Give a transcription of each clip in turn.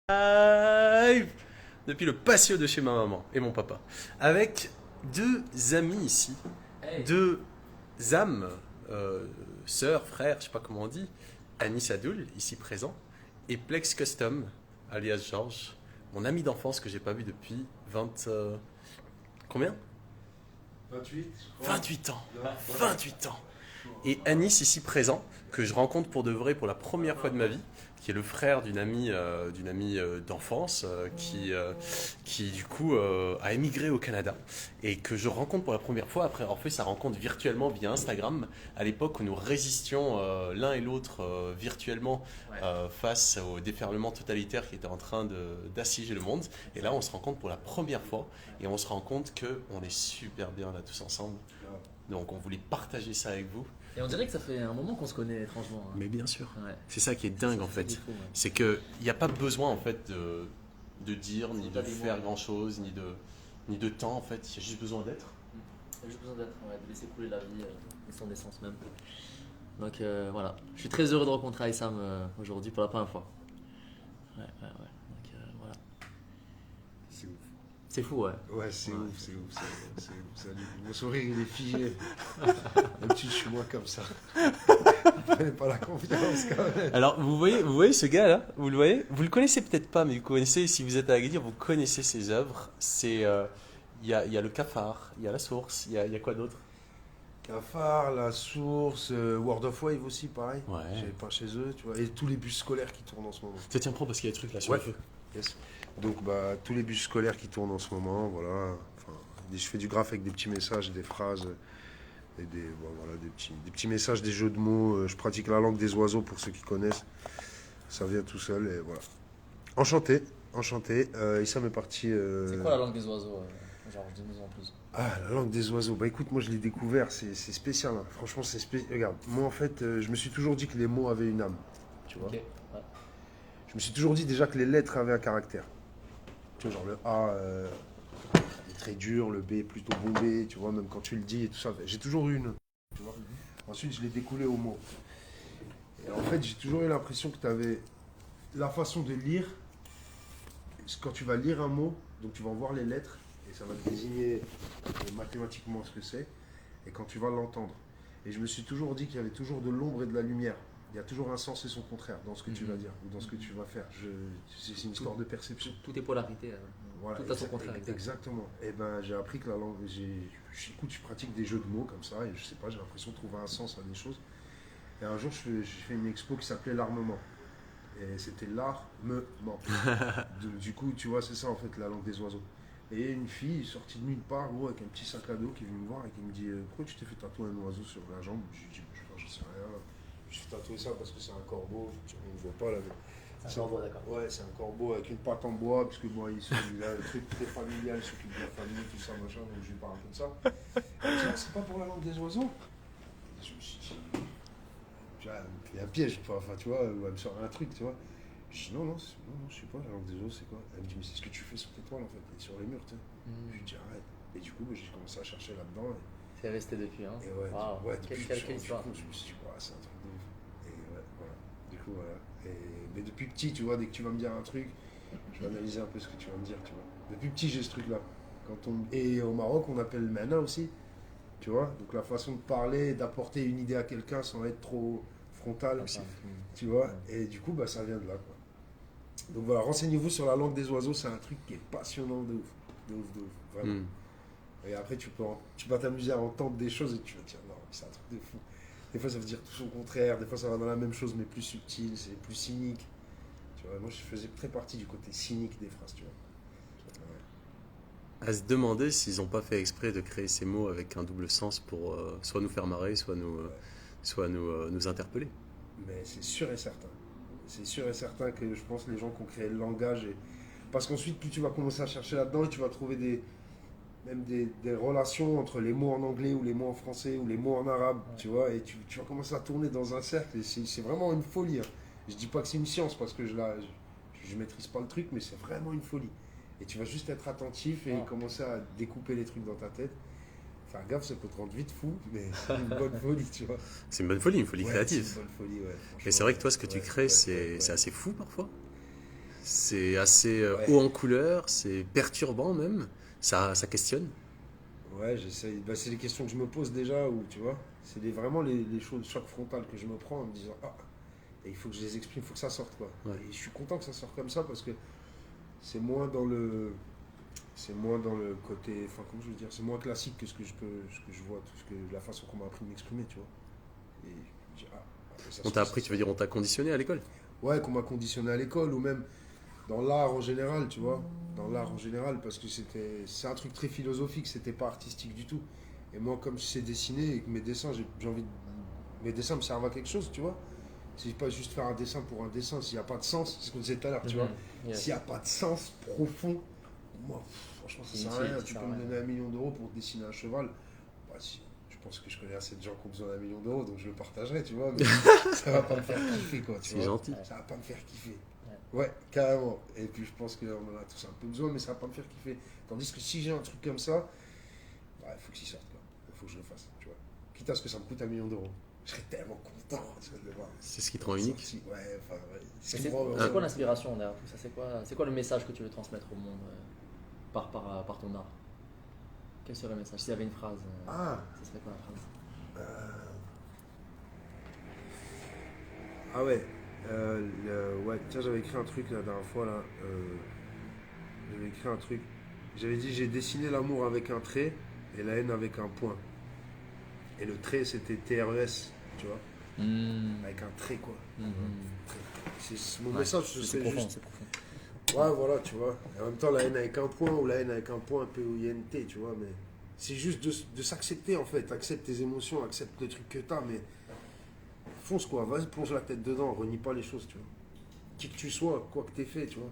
Live depuis le patio de chez ma maman et mon papa. Avec deux amis ici, Hey. deux âmes, sœurs, frères, je sais pas comment on dit, Anis Sadoul, ici présent, et Plex Custom, alias Georges, mon ami d'enfance que j'ai pas vu depuis 20... combien 28, je crois. 28 ans. Ouais. 28 ans. Et Anis ici présent, que je rencontre pour de vrai pour la première fois de ma vie, qui est le frère d'une amie d'enfance qui du coup a émigré au Canada et que je rencontre pour la première fois après avoir fait sa rencontre virtuellement via Instagram à l'époque où nous résistions l'un et l'autre virtuellement face au déferlement totalitaire qui était en train d'assiéger le monde. Et là on se rencontre pour la première fois et on se rend compte qu'on est super bien là tous ensemble. Donc on voulait partager ça avec vous. Et on dirait que ça fait un moment qu'on se connaît étrangement. Hein. Mais bien sûr. Ouais. C'est ça qui est dingue en C'est fait. qui est fou, ouais. C'est qu'il n'y a pas besoin en fait de dire, ni de Pas des mots. faire grand chose, ni de temps en fait. Il y a juste besoin d'être. Il y a juste besoin d'être, de laisser couler la vie et son essence même. Donc voilà, je suis très heureux de rencontrer Aïssam aujourd'hui pour la première fois. Ouais. Donc voilà. C'est ouf. C'est fou, ouais. Ouais, c'est ouf, c'est ouf. Salut. Mon sourire, il est figé. Même si je suis moins comme ça. Je n'ai pas la confiance quand même. Alors vous voyez ce gars là, vous le voyez, vous le connaissez peut-être pas, mais vous connaissez, si vous êtes à Agadir, vous connaissez ses œuvres. C'est il y a le Cafard, il y a la Source, il y a quoi d'autre? Cafard, La Source, World of Wave aussi, pareil. Ouais. J'ai pas chez eux, tu vois. Et tous les bus scolaires qui tournent en ce moment. Tiens, prends parce qu'il y a des trucs là sur Ouais. le feu. Yes. Donc, tous les bus scolaires qui tournent en ce moment, voilà. Enfin, je fais du graphe avec des petits messages, des phrases, et des petits messages, des jeux de mots. Je pratique la langue des oiseaux pour ceux qui connaissent. Ça vient tout seul, et voilà. Enchanté. Issam est parti. C'est quoi la langue des oiseaux Genre, dis-nous en plus. Ah, la langue des oiseaux. Bah écoute, moi je l'ai découvert, c'est spécial. Hein. Franchement, c'est spécial. Regarde, moi en fait, je me suis toujours dit que les mots avaient une âme. Tu vois. Ok. Ouais. Je me suis toujours dit déjà que les lettres avaient un caractère. Tu vois, genre le A, il est très dur, le B plutôt bombé, tu vois, même quand tu le dis et tout ça. J'ai toujours eu une. Tu vois. Ensuite, je l'ai découlé aux mots. Et en fait, j'ai toujours eu l'impression que tu avais la façon de lire. Quand tu vas lire un mot, donc tu vas voir les lettres, et ça va te désigner mathématiquement ce que c'est, et quand tu vas l'entendre. Et je me suis toujours dit qu'il y avait toujours de l'ombre et de la lumière. Il y a toujours un sens et son contraire dans ce que tu vas dire, ou dans ce que tu vas faire. C'est une histoire de perception. Tout est polarité. Voilà, Tout à son contraire. Exactement. Et ben j'ai appris que la langue, j'écoute, je pratique des jeux de mots comme ça, et je sais pas, j'ai l'impression de trouver un sens à des choses. Et un jour, j'ai fait une expo qui s'appelait l'armement. Et c'était l'armement. Du coup, tu vois, c'est ça en fait la langue des oiseaux. Et une fille sortie de nulle part, gros, avec un petit sac à dos qui est venue me voir et qui me dit pourquoi tu t'es fait tatouer un oiseau sur la jambe? Je lui dis j'en sais rien. Je me suis fait tatouer ça parce que c'est un corbeau. On ne voit pas là. Mais C'est un corbeau, d'accord. Ouais, c'est un corbeau avec une patte en bois, parce que bon, il a le truc très familial, il s'occupe de la famille, tout ça, machin, donc je lui parle comme ça. Elle me dit, ah, c'est pas pour la langue des oiseaux? Et je me suis dit, tu vois, il y a un piège, quoi. Enfin, tu vois, où elle me sort un truc, tu vois. Je dis, non, je sais pas, la langue des oiseaux, c'est quoi? Elle me dit, mais c'est ce que tu fais sur tes toiles, en fait, et sur les murs, tu sais. Je lui dis, arrête. Et du coup, j'ai commencé à chercher là-dedans. C'est resté depuis, hein. Et ouais, Wow. depuis Quelle que histoire. je me suis dit, ouais, c'est un truc de ouf. Et ouais, voilà. Du coup, voilà. Mais depuis petit, tu vois, dès que tu vas me dire un truc, je vais analyser un peu ce que tu vas me dire, tu vois. Depuis petit, j'ai ce truc-là. Et au Maroc, on appelle le mana aussi, tu vois. Donc la façon de parler, d'apporter une idée à quelqu'un sans être trop frontal, tu vois. Et du coup, ça vient de là, quoi. Donc voilà, renseignez-vous sur la langue des oiseaux, c'est un truc qui est passionnant de ouf. De ouf, vraiment. Et après, tu vas t'amuser à entendre des choses et tu vas te dire, non, c'est un truc de fou. Des fois, ça veut dire tout son contraire, des fois, ça va dans la même chose, mais plus subtil, c'est plus cynique. Tu vois, moi, je faisais très partie du côté cynique des phrases, tu vois. Ouais. À se demander s'ils n'ont pas fait exprès de créer ces mots avec un double sens pour soit nous faire marrer, soit nous interpeller. Mais c'est sûr et certain. C'est sûr et certain que je pense que les gens qui ont créé le langage. Parce qu'ensuite, plus tu vas commencer à chercher là-dedans et tu vas trouver même des relations entre les mots en anglais ou les mots en français ou les mots en arabe, tu vois, et tu vas commencer à tourner dans un cercle et c'est vraiment une folie. Hein. Je dis pas que c'est une science parce que je maîtrise pas le truc, mais c'est vraiment une folie. Et tu vas juste être attentif et commencer à découper les trucs dans ta tête. Faire gaffe, ça peut te rendre vite fou, mais c'est une bonne folie, tu vois. C'est une bonne folie, une folie Ouais, créative. c'est une bonne folie, ouais. Et c'est vrai que toi, ce que tu crées, ouais. c'est assez fou parfois. C'est assez Ouais. haut en couleur, c'est perturbant même. Ça questionne. Ouais, j'essaye. Bah, c'est les questions que je me pose déjà, ou tu vois, c'est vraiment les choses, choc frontal que je me prends en me disant, ah, et il faut que je les exprime, il faut que ça sorte, quoi. Ouais. Et je suis content que ça sorte comme ça parce que c'est moins dans le. C'est moins dans le côté. Enfin, comment je veux dire, c'est moins classique que ce que je vois, tout ce que, la façon qu'on m'a appris de m'exprimer, tu vois. Et je me dis, ah, après, ça On se t'a passe, appris, tu veux dire, on t'a conditionné à l'école? ouais, qu'on m'a conditionné à l'école ou même dans l'art en général, tu vois. Dans l'art en général, parce que c'est un truc très philosophique, c'était pas artistique du tout. Et moi, comme je sais dessiner et que mes dessins, j'ai envie de. Mes dessins me servent à quelque chose, tu vois. C'est pas juste faire un dessin pour un dessin, s'il n'y a pas de sens, c'est ce qu'on disait tout à l'heure, tu vois. Yes. S'il n'y a pas de sens profond, moi, franchement, ça sert à rien. Tu peux me donner 1 million d'euros pour dessiner un cheval. Bah, si, je pense que je connais assez de gens qui ont besoin d'1 million d'euros, donc je le partagerai, tu vois. Mais ça va pas me faire kiffer, quoi. Tu C'est vois. gentil. Ça va pas me faire kiffer. Ouais, carrément. Et puis je pense qu'on en a tous un peu besoin, mais ça va pas me faire kiffer. Tandis que si j'ai un truc comme ça, bah, il faut qu'il sorte, quoi. Il faut que je le fasse, tu vois. Quitte à ce que ça me coûte 1 million d'euros. Je serais tellement content, tu vois, de le voir. C'est ce qui te rend unique. Sorti. Ouais, enfin, ouais. Ce C'est qui me rend c'est heureux. quoi l'inspiration derrière tout ça? C'est quoi le message que tu veux transmettre au monde par ton art? Quel serait le message? S'il y avait une phrase, Ah, ce serait quoi la phrase? ah ouais. Ouais, tiens, j'avais écrit un truc la dernière fois là. J'avais écrit un truc. J'avais dit j'ai dessiné l'amour avec un trait et la haine avec un point. Et le trait c'était TRES, tu vois, avec un trait quoi. Mon Ouais, message, c'est c'est profond, juste. c'est profond. Ouais, voilà, tu vois. Et en même temps, la haine avec un point ou la haine avec un point P-O-I-N-T, tu vois. Mais c'est juste de s'accepter en fait. Accepte tes émotions, accepte le truc que t'as, mais fonce quoi. Vas-y, plonge la tête dedans, renie pas les choses, tu vois. Qui que tu sois, quoi que t'aies fait, tu vois.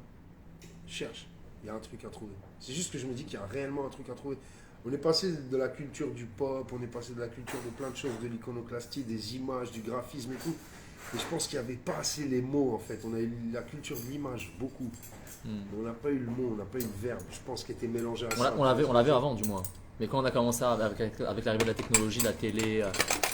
Cherche, il y a un truc à trouver. C'est juste que je me dis qu'il y a réellement un truc à trouver. On est passé de la culture du pop, on est passé de la culture de plein de choses, de l'iconoclastie, des images, du graphisme et tout. Et je pense qu'il n'y avait pas assez les mots en fait. On a eu la culture de l'image, beaucoup. Mais on n'a pas eu le mot, on n'a pas eu le verbe. Je pense qu'il était mélangé à ça. On l'avait avant du moins. Mais quand on a commencé avec l'arrivée de la technologie, la télé,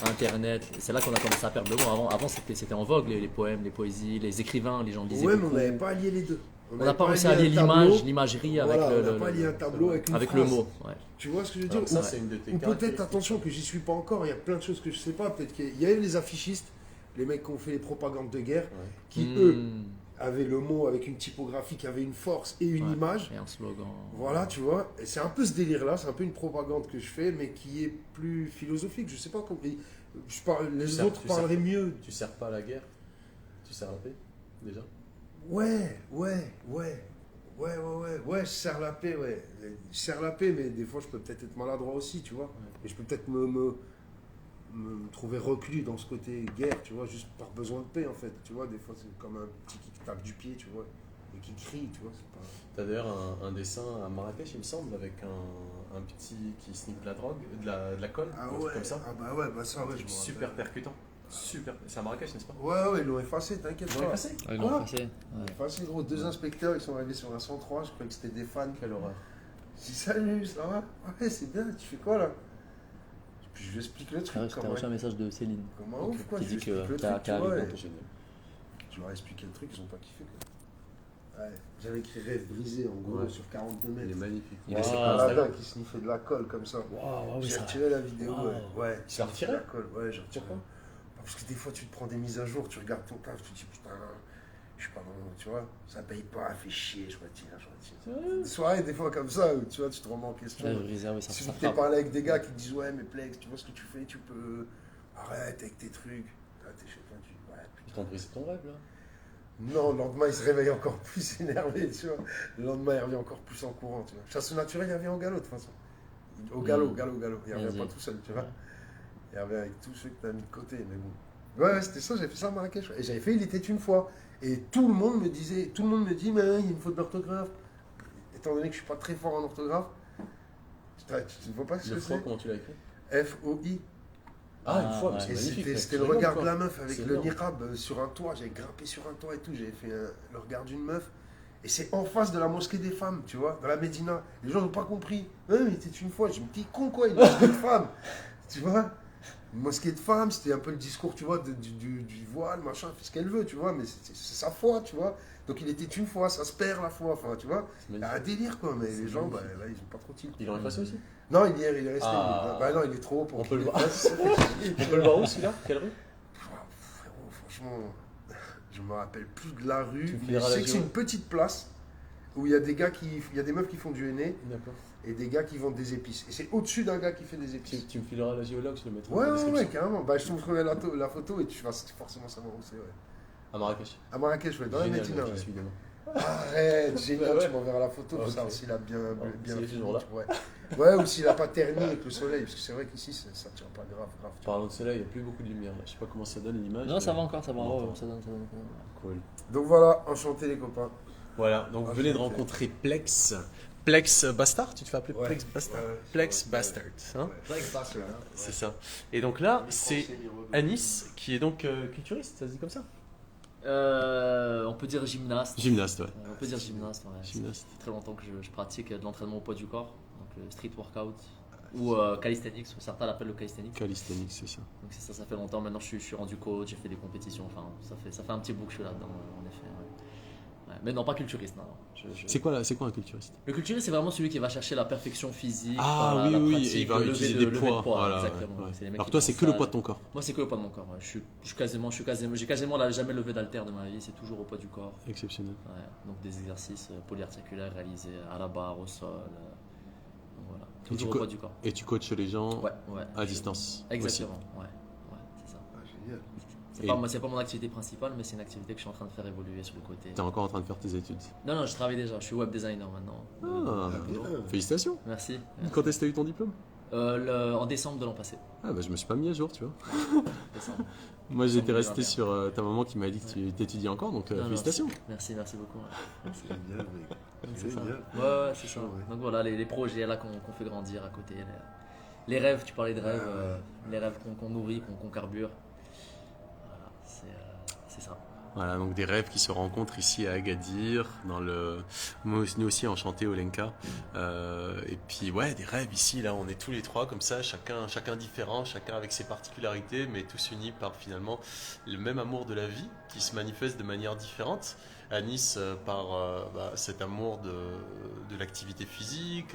Internet, c'est là qu'on a commencé à perdre le mot. Avant c'était en vogue les poèmes, les poésies, les écrivains, les gens lisaient Ouais, mais beaucoup. on n'avait pas allié les deux. On n'a pas réussi à allier l'imagerie avec Voilà, le on n'a pas allié un tableau avec une avec phrase. le mot. Ouais. Tu vois ce que je veux dire? Alors ça, c'est une de tes Ou peut-être, caractéristiques. attention, que j'y suis pas encore, il y a plein de choses que je sais pas. Peut-être qu'il y a eu les affichistes, les mecs qui ont fait les propagandes de guerre, qui eux avaient le mot avec une typographie qui avait une force et une Ouais. image. Et un slogan. Voilà, tu vois. Et c'est un peu ce délire-là, c'est un peu une propagande que je fais, mais qui est plus philosophique. Je sais pas comment. Les autres parleraient mieux. Tu sers pas à la guerre? Tu sers à la paix, déjà? Ouais, je sers la paix, ouais. Je sers la paix, mais des fois, je peux peut-être être maladroit aussi, tu vois. Et je peux peut-être me trouver reclus dans ce côté guerre, tu vois, juste par besoin de paix, en fait. Tu vois, des fois, c'est comme un petit qui te tape du pied, tu vois, et qui crie, tu vois. C'est pas... T'as d'ailleurs un dessin à Marrakech, il me semble, avec un petit qui snipe de la drogue, de la colle, Ah un truc ouais, comme ça. ah bah ouais, bah ça, ouais, je me Super rappelle. percutant. Super. C'est à Marrakech, n'est-ce pas? Ouais, ils l'ont effacé, t'inquiète Ils l'ont pas. effacé? Ils l'ont Quoi passé. Ils l'ont effacé, gros. 2 inspecteurs, ils sont arrivés sur un 103, je croyais que c'était des fans. Quelle horreur. Je dis salut, ça va? Ouais, c'est bien, tu fais quoi là? Puis je lui explique le truc. T'as reçu un message de Céline Comme un ouf, quoi. qui Je lui dit explique que le t'as truc, tu vois, arrivé et bientôt. Génial. je leur ai expliqué le truc, ils ont pas kiffé, quoi. Ouais, j'avais écrit rêve brisé, en gros, Ouais. sur 42 Il est mètres. magnifique. Il Et est c'est sur un Instagram. radin qui sniffait de la colle comme ça. J'ai retiré la vidéo, ouais. Tu l'as retiré? La colle, ouais, j'ai retiré. Pourquoi? Parce que des fois, tu te prends des mises à jour, tu regardes ton taf, tu te dis putain, je suis pas dans, tu vois, ça paye pas, fait chier, je retire. Des soirées, des fois comme ça, où tu vois, tu te remets en question. Réservé, ça Si ça t'es frappe. parlé avec des gars qui te disent ouais, mais Plex, tu vois ce que tu fais, tu peux. Arrête avec tes trucs. Là, t'es chez toi, tu dis ouais, Tu putain. t'en brisé ton rêve, là? Non, le lendemain, il se réveille encore plus énervé, tu vois. Le lendemain, il revient encore plus en courant, tu vois. Chasse au naturel, il revient au galop, de toute façon. Au galop. Il revient pas tout seul, tu vois. Ouais. Il revient avec tous ceux que t'as mis de côté, mais bon. Ouais, c'était ça, j'avais fait ça à Marrakech. Et j'avais fait Il était une fois. Et tout le monde me dit, mais il y a une faute d'orthographe. Étant donné que je suis pas très fort en orthographe, tu ne vois pas ce Le que fois, c'est? comment tu l'as écrit? F-O-I. Ah, une fois, ouais. mais c'est Et magnifique. mec. c'était C'est le regard énorme, de la quoi. meuf avec C'est le énorme. niqab sur un toit. J'avais grimpé sur un toit et tout. J'avais fait le regard d'une meuf. Et c'est en face de la mosquée des femmes, tu vois, dans la Médina. Les gens n'ont pas compris. Ouais, mais c'était une fois. Je me dis, con quoi, une mosquée de femmes. Tu vois? Une mosquée de femmes, c'était un peu le discours, tu vois, du voile, machin, elle fait ce qu'elle veut, tu vois, mais c'est sa foi, tu vois. Donc il était une fois, ça se perd la foi, enfin, tu vois. C'est Il y a un magnifique. délire, quoi, mais les gens, bah, là, ils ont pas trop tilt. Il en est passé aussi. Non, il est resté. Ah. Bah non, il est trop haut pour On qu'il peut le les voir. fasse. On peut le voir où celui-là? Quelle rue? Frérot, franchement, je me rappelle plus de la rue, Tu me mais je fileras la sais que c'est géo. une petite place où il y a des gars il y a des meufs qui font du henné D'accord. et des gars qui vendent des épices. Et c'est au-dessus d'un gars qui fait des épices. Tu me fileras la géologue, je le mettrai Ouais, dans la ouais, ouais, description. carrément. Bah, je te montrerai la photo et tu vas forcément savoir où c'est, ouais. À Marrakech. À Marrakech, ouais, dans la Génial, Médina, j'y ouais. suis demain. Arrête, génial, Bah ouais. tu m'enverras la photo pour Ok. savoir s'il a bien s'il est fini, toujours là. Ouais. Ouais, ou s'il a pas terni avec le soleil, parce que c'est vrai qu'ici, ça tient pas grave, grave. tu vois. Parlant de soleil, il n'y a plus beaucoup de lumière là. Je sais pas comment ça donne l'image. Non, ça mais- va encore, ça va. Bon, Ouais, ça donne. Cool. Donc voilà, enchanté les copains. Voilà, donc vous venez de rencontrer Plex. Plex Bastard, tu te fais appeler Ouais. Plex Bastard. Ouais, Plex ouais. Bastard, hein? Ouais. C'est ça. Et donc là, c'est Anis qui est donc culturiste, ça se dit comme ça? On peut dire gymnaste. Gymnaste, ouais. On peut dire gymnaste, ouais. Gymnaste. Ça fait très longtemps que je pratique de l'entraînement au poids du corps, donc le street workout ou calisthenics, certains l'appellent le calisthenics. Calisthenics, c'est ça. Donc c'est ça fait longtemps. Maintenant je suis rendu coach, j'ai fait des compétitions, enfin ça fait un petit bout que je suis là-dedans, en effet. Ouais. Mais non, pas culturiste, non. C'est quoi un culturiste? Le culturiste, c'est vraiment celui qui va chercher la perfection physique. Ah par oui, la oui, pratique, et il va le lever utiliser de- des lever de poids. Voilà, exactement. ouais. C'est les mecs Alors qui toi, font c'est que le ça. poids de ton corps. Moi, c'est que le poids de mon corps. Ouais. J'ai quasiment jamais levé d'haltère de ma vie. C'est toujours au poids du corps. Exceptionnel. Ouais. Donc des exercices polyarticulaires réalisés à la barre, au sol. Donc voilà. Et Toujours tu au poids du corps. Et tu coaches les gens Ouais, ouais. à distance. Exactement. Ouais, c'est ça. Ah, génial. C'est pas mon activité principale, mais c'est une activité que je suis en train de faire évoluer sur le côté. Tu es encore en train de faire tes études. Non, je travaille déjà. Je suis web designer maintenant. Ah, bien. félicitations. Merci. Quand est-ce que tu as eu ton diplôme? En décembre de l'an passé. Ah bah je me suis pas mis à jour, tu vois. Décembre. Moi j'étais Décembre resté 2021. sur ta maman qui m'a dit que tu t'étudies encore, donc Non, non, félicitations. Merci beaucoup. Ouais. C'est génial, mec. C'est ça. Génial. Ouais, c'est ça. Chaud, ouais. Donc voilà, les projets là qu'on fait grandir à côté. Les rêves, tu parlais de rêves, les rêves qu'on nourrit, qu'on carbure. Voilà, c'est ça. Voilà, donc des rêves qui se rencontrent ici à Agadir, nous aussi enchanté Olenka. Et puis ouais, des rêves ici, là on est tous les trois comme ça, chacun différent, chacun avec ses particularités, mais tous unis par finalement le même amour de la vie qui se manifeste de manière différente. À Nice, par cet amour de l'activité physique,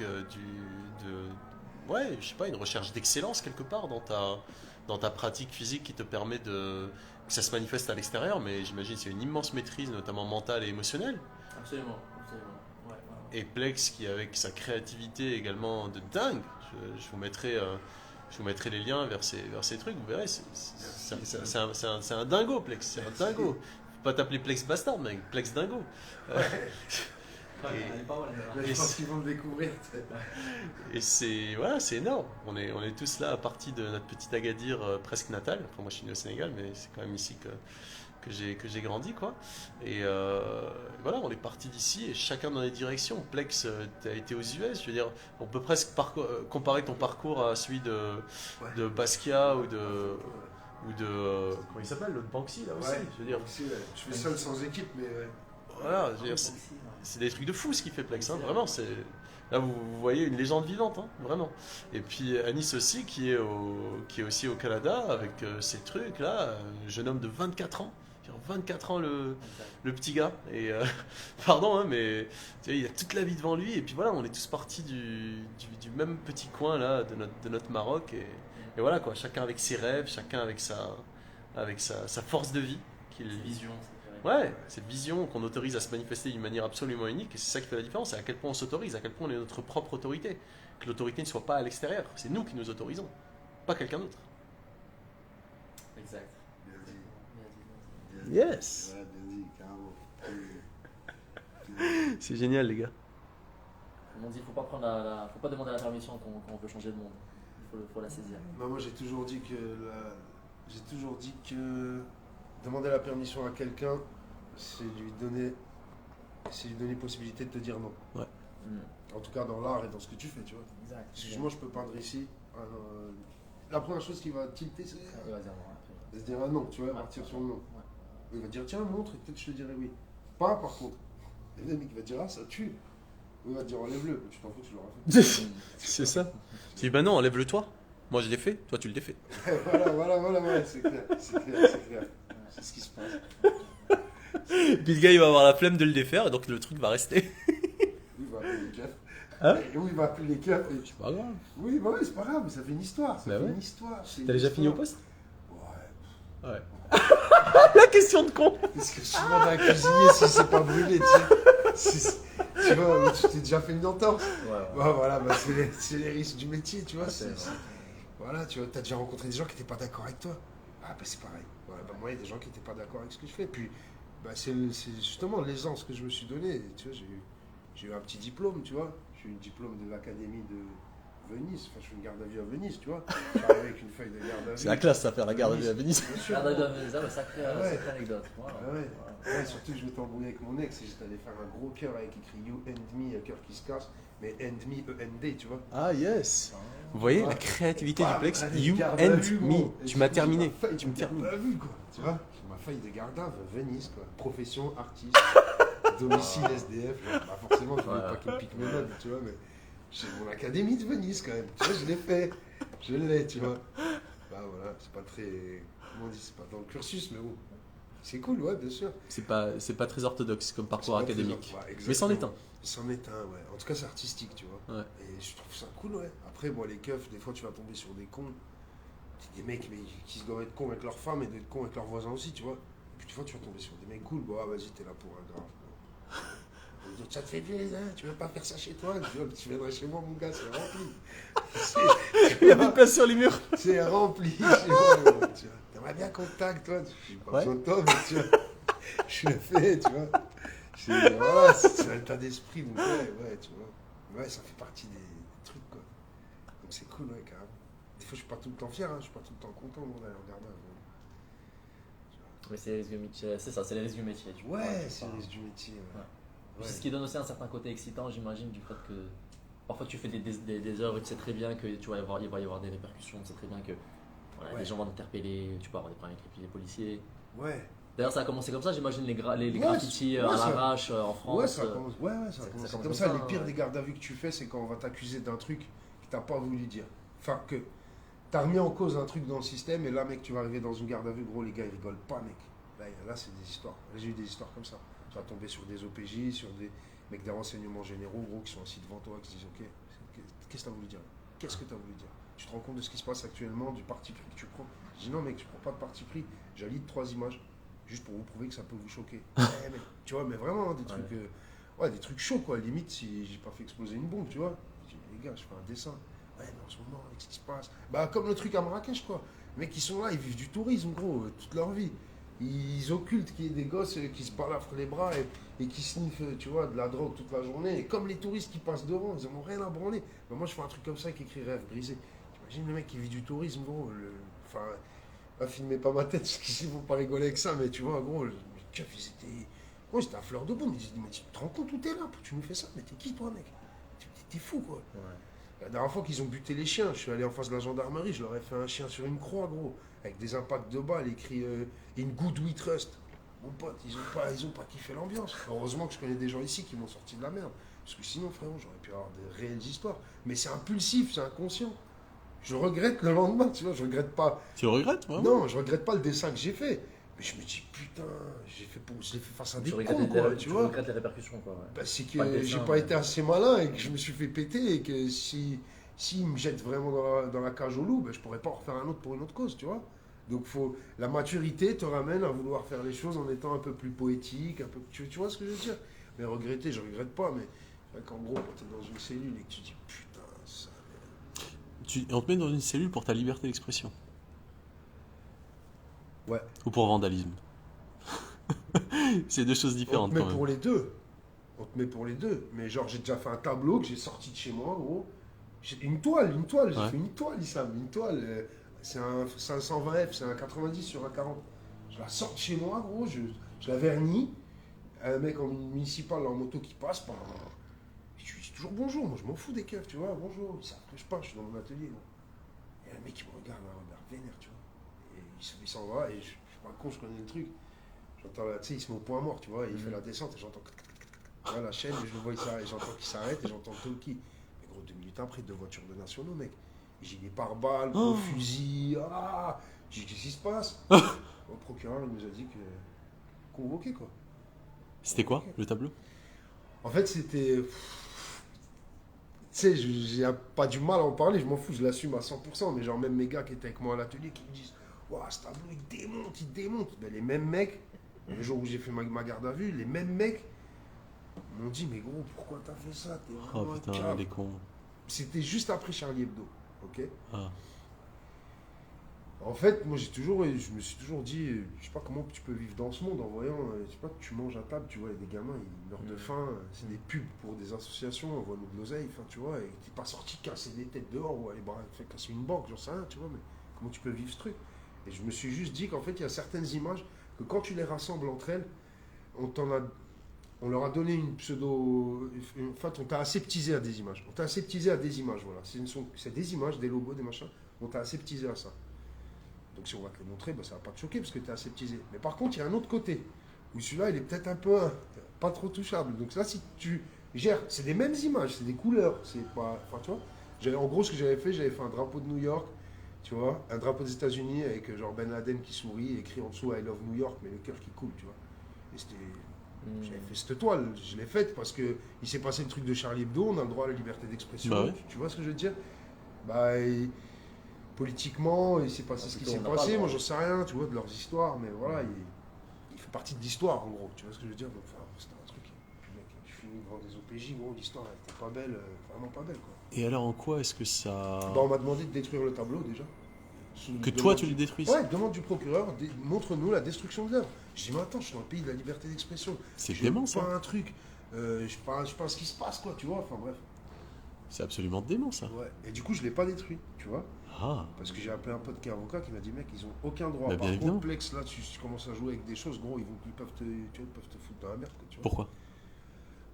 ouais, je sais pas, une recherche d'excellence quelque part dans ta pratique physique qui te permet que ça se manifeste à l'extérieur, mais j'imagine c'est une immense maîtrise, notamment mentale et émotionnelle. Absolument. Ouais. Et Plex qui avec sa créativité également de dingue, je vous mettrai les liens vers ces trucs, vous verrez, c'est un dingo Plex, c'est un dingo. Faut pas t'appeler Plex Bastard, mec, Plex Dingo. Mais je pense qu'ils vont le découvrir. Et c'est énorme. On est tous là à partir de notre petite Agadir presque natale. Enfin, moi je suis né au Sénégal, mais c'est quand même ici que j'ai grandi, quoi. Et voilà, on est parti d'ici et chacun dans les directions. Plex, tu as été aux US, je veux dire, on peut presque comparer ton parcours à celui de Basquiat ou de comment il s'appelle, l'autre Banksy là aussi. Ouais, Je veux dire, aussi, ouais. Je fais seul sans équipe, mais ouais. voilà, je veux dire, c'est des trucs de fou ce qu'il fait Plex, hein, vraiment. Là, vous voyez une légende vivante, hein, vraiment. Et puis Anis aussi, qui est aussi au Canada avec ces trucs-là, un jeune homme de 24 ans. 24 ans le petit gars. Et pardon, hein, mais tu sais, il a toute la vie devant lui. Et puis voilà, on est tous partis du même petit coin là de notre Maroc. Et voilà quoi, chacun avec ses rêves, chacun avec sa force de vie. Vision. Ouais, cette vision qu'on autorise à se manifester d'une manière absolument unique, et c'est ça qui fait la différence, c'est à quel point on s'autorise, à quel point on est notre propre autorité. Que l'autorité ne soit pas à l'extérieur, c'est nous qui nous autorisons, pas quelqu'un d'autre. Exact. Bien dit. Yes. Ouais, bien dit, carrément. C'est génial les gars. Comme on dit, faut pas demander la permission quand on veut changer de monde. Faut la saisir. Non, moi j'ai toujours dit que demander la permission à quelqu'un, c'est lui donner possibilité de te dire non. Ouais. En tout cas dans l'art et dans ce que tu fais, tu vois. Exact. Excuse-moi, je peux peindre ici. La première chose qui va tilter, c'est de se dire ah non, tu vois, partir sur le non. Ouais. Il va dire tiens, montre, et peut-être je te dirai oui. Pas par contre. Et le mec il va dire ah, ça tue. Il va te dire enlève-le, tu t'en fous, tu l'auras fait. C'est ça. Tu dis bah non, enlève-le toi. Moi, je l'ai fait, toi, tu le défais. Voilà, ouais, c'est clair. C'est ce qui se passe. Puis le gars, il va avoir la flemme de le défaire, et donc le truc va rester. Il va appeler les keufs. Hein? Oui, il va appeler les keufs. C'est pas grave. Oui, bah ouais, c'est pas grave, mais ça fait une histoire. Ça Bah fait ouais. une histoire. c'est T'as une déjà fini au histoire. poste? Ouais. Ouais. La question de con. Parce que je demande à un cuisinier si c'est pas brûlé, tu sais. Tu vois, tu t'es déjà fait une entorse. Ouais. Bah, voilà, bah, c'est les risques du métier, tu vois. Ouais, c'est vrai. Voilà, tu vois, t'as déjà rencontré des gens qui n'étaient pas d'accord avec toi. Ah, bah c'est pareil. Voilà, bah, moi, il y a des gens qui n'étaient pas d'accord avec ce que je fais. Puis, bah, c'est justement l'aisance que je me suis donné. Tu vois, j'ai eu un petit diplôme, tu vois. J'ai eu un diplôme de l'Académie de Venise. Enfin, je fais une garde à vue à Venise, tu vois. J'arrive avec une feuille de garde à vue. C'est la classe, ça, faire la garde à vue à Venise. Bien sûr. Garde à vue à Venise, sacrée Ouais. anecdote. Voilà. Ah ouais. Ouais, surtout que je m'étais embrouillé avec mon ex et j'étais allé faire un gros cœur avec écrit You and Me, un cœur qui se casse, mais and me, E-N-D, tu vois. Ah, yes. Vous voyez la Ouais. créativité du Plex? Allez, You garde à and vue, me. gros. Et Tu m'as terminé. j'ai ma feuille Tu me de garde termines. à vue, quoi. Tu vois, j'ai ma feuille de garde à vue, Venise, quoi. Profession, artiste, domicile, SDF. Genre, bah forcément, je voulais pas qu'il me pique mes meubles, tu vois, mais j'ai mon académie de Venise, quand même. Tu vois, je l'ai fait. Je l'ai, tu vois. Bah voilà, c'est pas très. Comment on dit, c'est pas dans le cursus, mais bon. C'est cool, ouais, bien sûr. C'est pas très orthodoxe comme parcours C'est pas très académique. ouais, Mais c'en est un. C'en est un, ouais. En tout cas, c'est artistique, tu vois. Ouais. Et je trouve ça cool, ouais. Après, moi, les keufs, des fois, tu vas tomber sur des cons. Des mecs mais, qui se doivent être cons avec leur femme et d'être cons avec leurs voisins aussi, tu vois. Et puis, des fois, tu vas tomber sur des mecs cool. Bon, ah, vas-y, t'es là pour un grave. Ils vont dire, ça te fait plaisir, hein, tu veux pas faire ça chez toi? Tu vois, tu viendrais chez moi, mon gars, c'est rempli. Il y a plus de place sur les murs. C'est rempli chez moi, tu vois. T'aimerais bien qu'on te tague, toi. Je n'ai pas Ouais. besoin de toi, mais tu vois. Je le fais, tu vois. Voilà, c'est un état d'esprit, donc ouais, tu vois. Ouais, ça fait partie des trucs, quoi. Donc c'est cool, ouais, carrément. Des fois, je suis pas tout le temps fier, hein, je suis pas tout le temps content d'aller en garde à vue. Mais c'est les risques du métier, c'est ça, c'est les risques du métier. Tu vois, Ouais, c'est c'est ça. le risque du métier. Ouais. Puis c'est ce qui donne aussi un certain côté excitant, j'imagine, du fait que parfois tu fais des œuvres et tu sais très bien que il va y avoir des répercussions, tu sais très bien que voilà, Ouais. les gens vont t'interpeller, tu peux avoir des problèmes avec les policiers. Ouais. D'ailleurs, ça a commencé comme ça, j'imagine, les Ouais, graffitis ouais, à ça- l'arrache en France. Ouais, ça commence, ça ça commence commence comme ça. Les hein, pires ouais. des gardes à vue que tu fais, c'est quand on va t'accuser d'un truc que t'as pas voulu dire. Enfin, que t'as remis en cause un truc dans le système, et là, mec, tu vas arriver dans une garde à vue, gros, les gars, ils rigolent pas, mec. Là c'est des histoires. Là, j'ai eu des histoires comme ça. Tu vas tomber sur des OPJ, sur des mecs des renseignements généraux, gros, qui sont assis devant toi, qui se disent, ok, qu'est-ce que t'as voulu dire? Qu'est-ce que t'as voulu dire? Tu te rends compte de ce qui se passe actuellement, du parti pris que tu prends? Je dis, non, mec, je prends pas de parti pris. J'allie 3 images, juste pour vous prouver que ça peut vous choquer. Mec, tu vois, mais vraiment, hein, des trucs... ouais, des trucs chauds, quoi. Limite, si j'ai pas fait exploser une bombe, tu vois. Je dis, les gars, je fais un dessin. Ouais, mais en ce moment, qu'est-ce qui se passe? Bah, comme le truc à Marrakech, quoi. Les mecs, ils sont là, ils vivent du tourisme, gros, toute leur vie. Ils occultent qu'il y ait des gosses qui se balafrent les bras et qui sniffent, tu vois, de la drogue toute la journée. Et comme les touristes qui passent devant, ils n'en ont rien à branler. Mais moi, je fais un truc comme ça qui écrit rêve brisé. T'imagines le mec qui vit du tourisme, gros. Enfin, pas filmer pas ma tête, parce qu'ils vont pas rigoler avec ça, mais tu vois, gros, les keufs, ils étaient. Moi, j'étais à fleur de bombe. Ils disaient, mais tu te rends compte où t'es là? Tu nous fais ça? Mais t'es qui, toi, mec? T'es fou, quoi. Ouais. La dernière fois qu'ils ont buté les chiens, je suis allé en face de la gendarmerie, je leur ai fait un chien sur une croix, gros, avec des impacts de balles, écrit In Good We Trust. Mon pote, ils ont pas kiffé l'ambiance. Heureusement que je connais des gens ici qui m'ont sorti de la merde. Parce que sinon, frérot, j'aurais pu avoir des réelles histoires. Mais c'est impulsif, c'est inconscient. Je regrette le lendemain, tu vois, je regrette pas. Tu le regrettes, vraiment? Non, je regrette pas le dessin que j'ai fait. Mais je me dis, putain, je l'ai fait face à des cons, quoi, tu vois. regrettes les répercussions, quoi. Ouais. Bah, c'est Pas le que dessin, j'ai pas mais- été assez malin et que je me suis fait péter et que s'ils me jettent vraiment dans la cage au loup, bah, je pourrais pas en refaire un autre pour une autre cause, tu vois. Donc la maturité te ramène à vouloir faire les choses en étant un peu plus poétique, un peu, tu vois ce que je veux dire. Mais regretter, je regrette pas, mais c'est vrai qu'en gros, quand tu es dans une cellule et que tu dis putain, ça. On te met dans une cellule pour ta liberté d'expression. Ouais. Ou pour vandalisme. C'est deux choses On différentes te met quand même. pour les deux. On te met pour les deux. Mais genre, j'ai déjà fait un tableau que j'ai sorti de chez moi, gros. Une toile, j'ai Ouais. fait une toile, Issam, une toile. C'est un 120F, c'est un 90 sur un 40. Je la sors de chez moi, gros, je la vernis. Un mec en municipal en moto qui passe par. Je lui dis toujours bonjour, moi je m'en fous des keufs, tu vois, bonjour. Ils savent que je peins, je suis dans mon atelier. Gros. Et un mec qui me regarde, un regard vénère, tu vois. Et il s'en va, et je suis pas con, je connais le truc. J'entends, tu sais, il se met au point mort, tu vois, et il fait la descente, et j'entends. Voilà, la chaîne, et je le vois, et j'entends qu'il s'arrête, et j'entends le talkie. Mais gros, 2 minutes après, 2 voitures de nationaux, mec. gilet pare-balles, gros fusil. Ah, j'ai dit, qu'est-ce qui se passe? Le procureur, il nous a dit que convoqué, quoi. C'était quoi le tableau? En fait, c'était. Tu sais, j'ai pas du mal à en parler, je m'en fous, je l'assume à 100%. Mais genre, même mes gars qui étaient avec moi à l'atelier qui me disent, waouh, ce tableau, il démonte, il démonte. Ben, les mêmes mecs, le jour où j'ai fait ma garde à vue, les mêmes mecs m'ont dit, mais gros, pourquoi t'as fait ça? T'es Oh vraiment un putain, cave. les cons. C'était juste après Charlie Hebdo, ok? Ah. En fait, moi je me suis toujours dit, je sais pas comment tu peux vivre dans ce monde en voyant, je sais pas, tu manges à table, tu vois, il y a des gamins, ils meurent de faim, c'est des pubs pour des associations, envoie-nous de l'oseille, enfin tu vois, et t'es pas sorti casser des têtes dehors ou aller faire casser une banque, j'en sais rien, tu vois, mais comment tu peux vivre ce truc? Et je me suis juste dit qu'en fait, il y a certaines images que quand tu les rassembles entre elles, on leur a donné une pseudo. En fait, on t'a aseptisé à des images. On t'a aseptisé à des images, voilà. C'est des images, des logos, des machins. On t'a aseptisé à ça. Donc si on va te les montrer, bah, ça va pas te choquer parce que t'es aseptisé. Mais par contre, il y a un autre côté. Où celui-là, il est peut-être un peu pas trop touchable. Donc là, si tu gères, c'est des mêmes images, c'est des couleurs. C'est pas. Enfin, tu vois. En gros, ce que j'avais fait un drapeau de New York. Tu vois, un drapeau des États-Unis avec genre Ben Laden qui sourit, écrit en dessous I love New York, mais le cœur qui coule, tu vois. Et c'était. J'avais fait cette toile, je l'ai faite parce que il s'est passé le truc de Charlie Hebdo, on a le droit à la liberté d'expression. Bah ouais. Tu vois ce que je veux dire? Bah, politiquement, il s'est passé ce qui plutôt, s'est on n'a pas passé, le moi droit. j'en sais rien, tu vois, de leurs histoires, mais voilà, il fait partie de l'histoire en gros, tu vois ce que je veux dire? Donc, enfin, c'était un truc, mec, je finis devant des OPJ, gros, l'histoire elle était pas belle, vraiment pas belle quoi. Et alors en quoi est-ce que ça... Bah, on m'a demandé de détruire le tableau déjà. Que toi tu le détruises? Ouais, demande du procureur, montre-nous la destruction de l'œuvre. Je dis, mais attends, je suis dans le pays de la liberté d'expression. C'est Je dément pas ça. un truc, je sais pas ce qui se passe, quoi, tu vois, enfin bref. C'est absolument dément ça. Ouais. Et du coup, je l'ai pas détruit, tu vois, Ah. parce que j'ai appelé un pote qui est avocat qui m'a dit, mec, ils ont aucun droit. Bah, Par bien évidemment. contre, Plex, là, tu commences à jouer avec des choses, gros, ils peuvent te foutre dans la merde, quoi, tu vois. Pourquoi?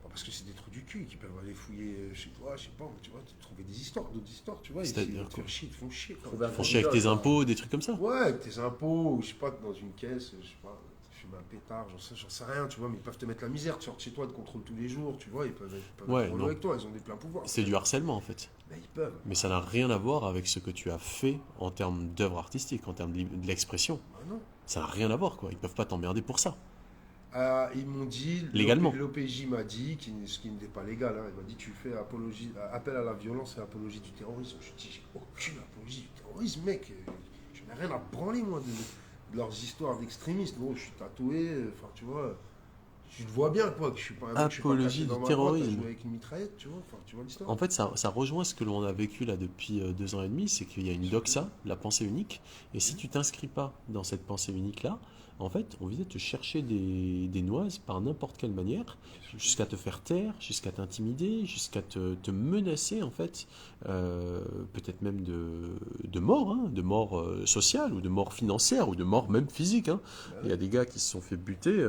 Bah, parce que c'est des trous du cul qui peuvent aller fouiller chez toi, je sais pas, tu vois, trouver des histoires, d'autres histoires, tu vois. C'est-à-dire ils te quoi? font chier, ils te font chier, quoi. Trouver un Ils font chier avec tes impôts, des trucs comme ça? Ouais, avec tes impôts, ou je sais pas, dans une caisse, je sais pas, tu fumes un pétard, j'en sais rien, tu vois, mais ils peuvent te mettre la misère, tu sors de chez toi, ils te contrôlent tous les jours, tu vois, ils peuvent Ouais, être relous non. avec toi, ils ont des pleins pouvoirs. C'est du harcèlement en fait. Mais ils peuvent. Mais ça n'a rien à voir avec ce que tu as fait en termes d'œuvre artistique, en termes de l'expression. Ah non. Ça n'a rien à voir quoi. Ils peuvent pas t'emmerder pour ça. Ils m'ont dit, Légalement. l'OPJ m'a dit, ce qui n'était pas légal, hein, il m'a dit tu fais appel à la violence et apologie du terrorisme. Je dis, j'ai aucune apologie du terrorisme, mec. Je n'ai rien à branler, moi, de leurs histoires d'extrémistes. Bon, je suis tatoué, enfin, tu vois. Tu le vois bien, quoi, que je suis pas un mec, je suis pas Apologie caché du dans ma terrorisme. boîte à jouer avec une mitraillette, tu vois, enfin, tu vois l'histoire. En fait, ça rejoint ce que l'on a vécu là depuis 2 ans et demi, c'est qu'il y a une doxa, la pensée unique, et si tu t'inscris pas dans cette pensée unique-là, en fait, on vient te chercher des noises par n'importe quelle manière, jusqu'à te faire taire, jusqu'à t'intimider, jusqu'à te menacer, en fait, peut-être même de mort, hein, de mort sociale, ou de mort financière, ou de mort même physique. Hein. Il y a des gars qui se sont fait buter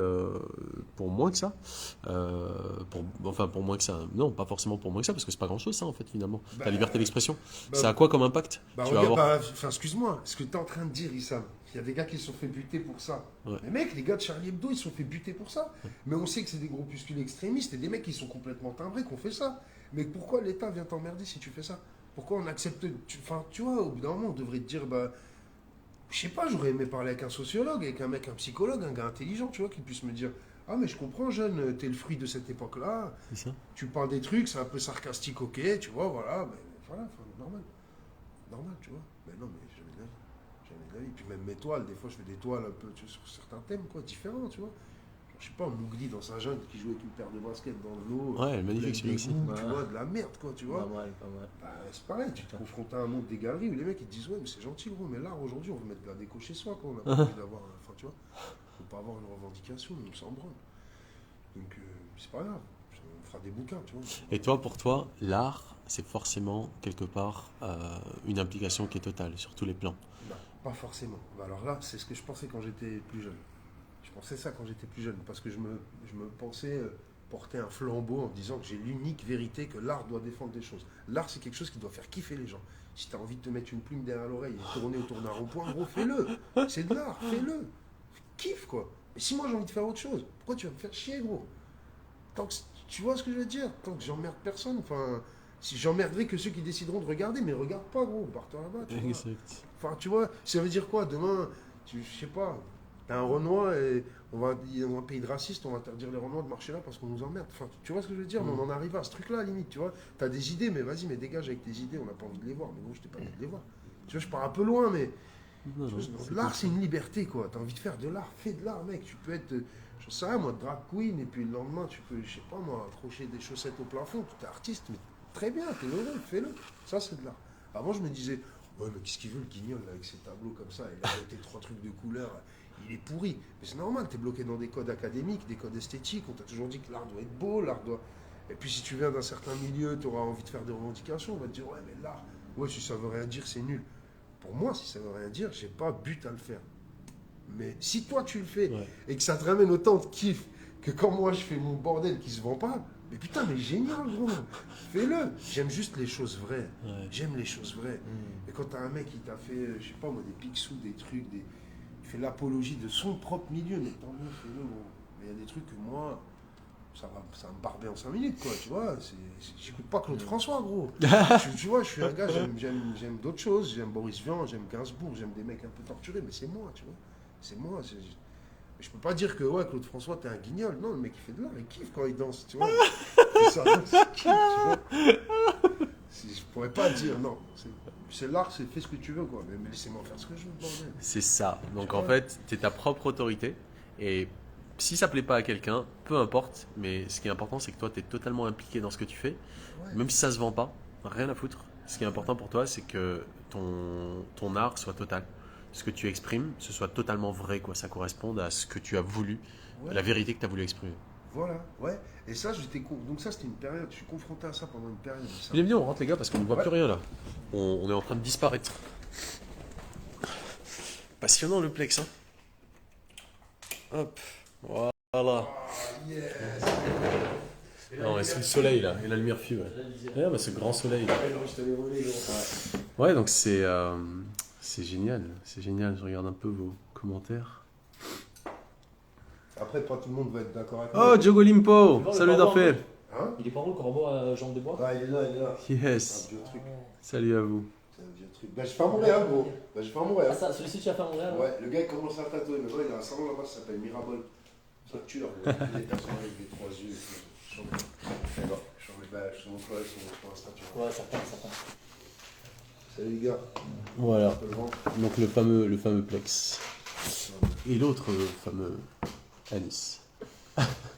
pour moins que ça. Pour moins que ça. Non, pas forcément pour moins que ça, parce que c'est pas grand-chose, ça, en fait, finalement. Bah, La liberté d'expression. bah, Ça a quoi comme impact? Bah, Tu vas regarde, avoir... enfin, excuse-moi, ce que tu es en train de dire, Issam, il y a des gars qui se sont fait buter pour ça. Ouais. Mais mec, les gars de Charlie Hebdo, ils se sont fait buter pour ça. Mais on sait que c'est des groupuscules extrémistes et des mecs qui sont complètement timbrés qui ont fait ça. Mais pourquoi l'État vient t'emmerder si tu fais ça? Pourquoi on accepte. Enfin, tu vois, au bout d'un moment, on devrait te dire, bah. Je sais pas, j'aurais aimé parler avec un sociologue, avec un mec, un psychologue, un gars intelligent, tu vois, qui puisse me dire, ah, mais je comprends, jeune, t'es le fruit de cette époque-là. C'est ça. Tu parles des trucs, c'est un peu sarcastique, ok, tu vois, voilà, mais voilà, enfin, normal. Normal, tu vois. Mais non, mais jamais de la vie. Jamais de la vie. Puis même mes toiles, des fois je fais des toiles un peu tu vois, sur certains thèmes, quoi, différents, tu vois. Genre, je sais pas, Mowgli dans sa jungle qui joue avec une paire de baskets dans l'eau. Ouais, magnifique celui-là aussi. Tu Ouais. vois, de la merde, quoi, tu vois. Pas mal, pas mal. Bah, c'est pareil, tu te confrontes à un monde des galeries où les mecs ils te disent, ouais, mais c'est gentil, gros, mais l'art aujourd'hui, on veut mettre de la déco chez soi, quoi. On a pas envie d'avoir. Enfin, tu vois, faut pas avoir une revendication, on s'en branle. Donc, c'est pas grave. On fera des bouquins, tu vois. Et toi, pour toi, l'art, c'est forcément quelque part une implication qui est totale sur tous les plans. Non, pas forcément. Bah alors là, c'est ce que je pensais quand j'étais plus jeune. Je pensais ça quand j'étais plus jeune, parce que je me pensais porter un flambeau en disant que j'ai l'unique vérité, que l'art doit défendre des choses. L'art, c'est quelque chose qui doit faire kiffer les gens. Si tu as envie de te mettre une plume derrière l'oreille et tourner autour d'un rond-point, gros, fais-le. C'est de l'art, fais-le. Kiffe, quoi. Mais si moi j'ai envie de faire autre chose, pourquoi tu vas me faire chier, gros? Tant que, tu vois ce que je veux dire? Tant que j'emmerde personne, enfin... Si j'emmerderai que ceux qui décideront de regarder, mais regarde pas, gros, barre-toi là-bas. Tu vois. Exact. Enfin, tu vois, ça veut dire quoi? Demain, je sais pas, t'as un Renoir et dans un pays de racistes, on va interdire les Renois de marcher là parce qu'on nous emmerde. Enfin, tu vois ce que je veux dire? Mais on en arrive à ce truc-là, limite, tu vois. T'as des idées, mais vas-y, mais dégage avec tes idées, on n'a pas envie de les voir. Mais bon, je t'ai pas envie de les voir. Tu vois, je pars un peu loin, mais Non, tu non, vois, l'art, c'est une liberté, quoi. T'as envie de faire de l'art, fais de l'art, mec. Tu peux être, je sais rien, moi, drag queen, et puis le lendemain, tu peux, je sais pas, moi, accrocher des chaussettes au plafond. Tu es artiste, mais très bien, t'es heureux, fais-le. Ça, c'est de l'art. Avant, je me disais, ouais, mais qu'est-ce qu'il veut, le guignol, là, avec ses tableaux comme ça? Il a ajouté 3 trucs de couleur, il est pourri. Mais c'est normal, t'es bloqué dans des codes académiques, des codes esthétiques. On t'a toujours dit que l'art doit être beau, l'art doit. Et puis, si tu viens d'un certain milieu, tu auras envie de faire des revendications. On va te dire, ouais, mais l'art, ouais, si ça veut rien dire, c'est nul. Pour moi, si ça veut rien dire, j'ai pas but à le faire. Mais si toi tu le fais Ouais. et que ça te ramène autant de kiff que quand moi je fais mon bordel qui se vend pas, mais putain, mais génial, gros. Fais-le. J'aime juste les choses vraies. Ouais. J'aime les choses vraies. Et quand t'as un mec qui t'a fait, je sais pas moi, des pixous, des trucs, il fait l'apologie de son propre milieu, mais tant mieux, fais-le, gros. Mais il y a des trucs que moi, ça va me barber en 5 minutes, quoi, tu vois. J'écoute pas Claude François, gros. Tu vois, je suis un gars, j'aime d'autres choses. J'aime Boris Vian, j'aime Gainsbourg, j'aime des mecs un peu torturés, mais c'est moi, tu vois. C'est moi. Je peux pas dire que ouais, Claude François, t'es un guignol. Non, le mec, il fait de l'art, il kiffe quand il danse, tu vois. C'est ça, c'est kiff, tu vois. Je pourrais pas dire, non. C'est l'art, c'est fais ce que tu veux, quoi. Mais laissez-moi faire ce que je veux, bordel. C'est ça. Donc Tu en vois. fait, tu es ta propre autorité. Et si ça plaît pas à quelqu'un, peu importe. Mais ce qui est important, c'est que toi, tu es totalement impliqué dans ce que tu fais. Ouais. Même si ça se vend pas, rien à foutre. Ce qui est important pour toi, c'est que ton art soit total. Ce que tu exprimes, ce soit totalement vrai, quoi. Ça corresponde à ce que tu as voulu, Ouais. à la vérité que tu as voulu exprimer. Voilà, ouais. Et ça, donc ça, c'était une période. Je suis confronté à ça pendant une période. Ça. Bienvenue, on rentre les gars parce qu'on ne voit Ouais. plus rien là. On est en train de disparaître. Passionnant le plex, hein. Hop, voilà. Ah, yes. Non, et sous le soleil là, et la lumière fut. Ouais. Ouais, bah, ce grand soleil. Là. Ouais, non, je te l'ai volé, gros. Ouais, donc c'est génial, c'est génial. Je regarde un peu vos commentaires. Après, pas tout le monde va être d'accord avec Oh, moi. Diogo Limpo, Oh, salut le Darfé. Hein? Il est pas où le corbeau à jambes de bois? Ah, il est là, il est là. Yes, C'est un vieux truc. salut à vous. C'est un vieux truc. Bah, je fais à Montréal, gros. Bah, je fais à Montréal. Ah, ça, celui-ci tu as fait à Montréal? Ouais, le gars il commence à tatouer. Maintenant, il a un salon là-bas, ça s'appelle Mirabol. Ça tue, là. Les personnes avec les 3 yeux. Je te montre sur Insta, tu vois. Ouais, certain, certain. Salut les gars. Voilà, Un peu le ventre. donc le fameux plex. Et l'autre fameux Anis.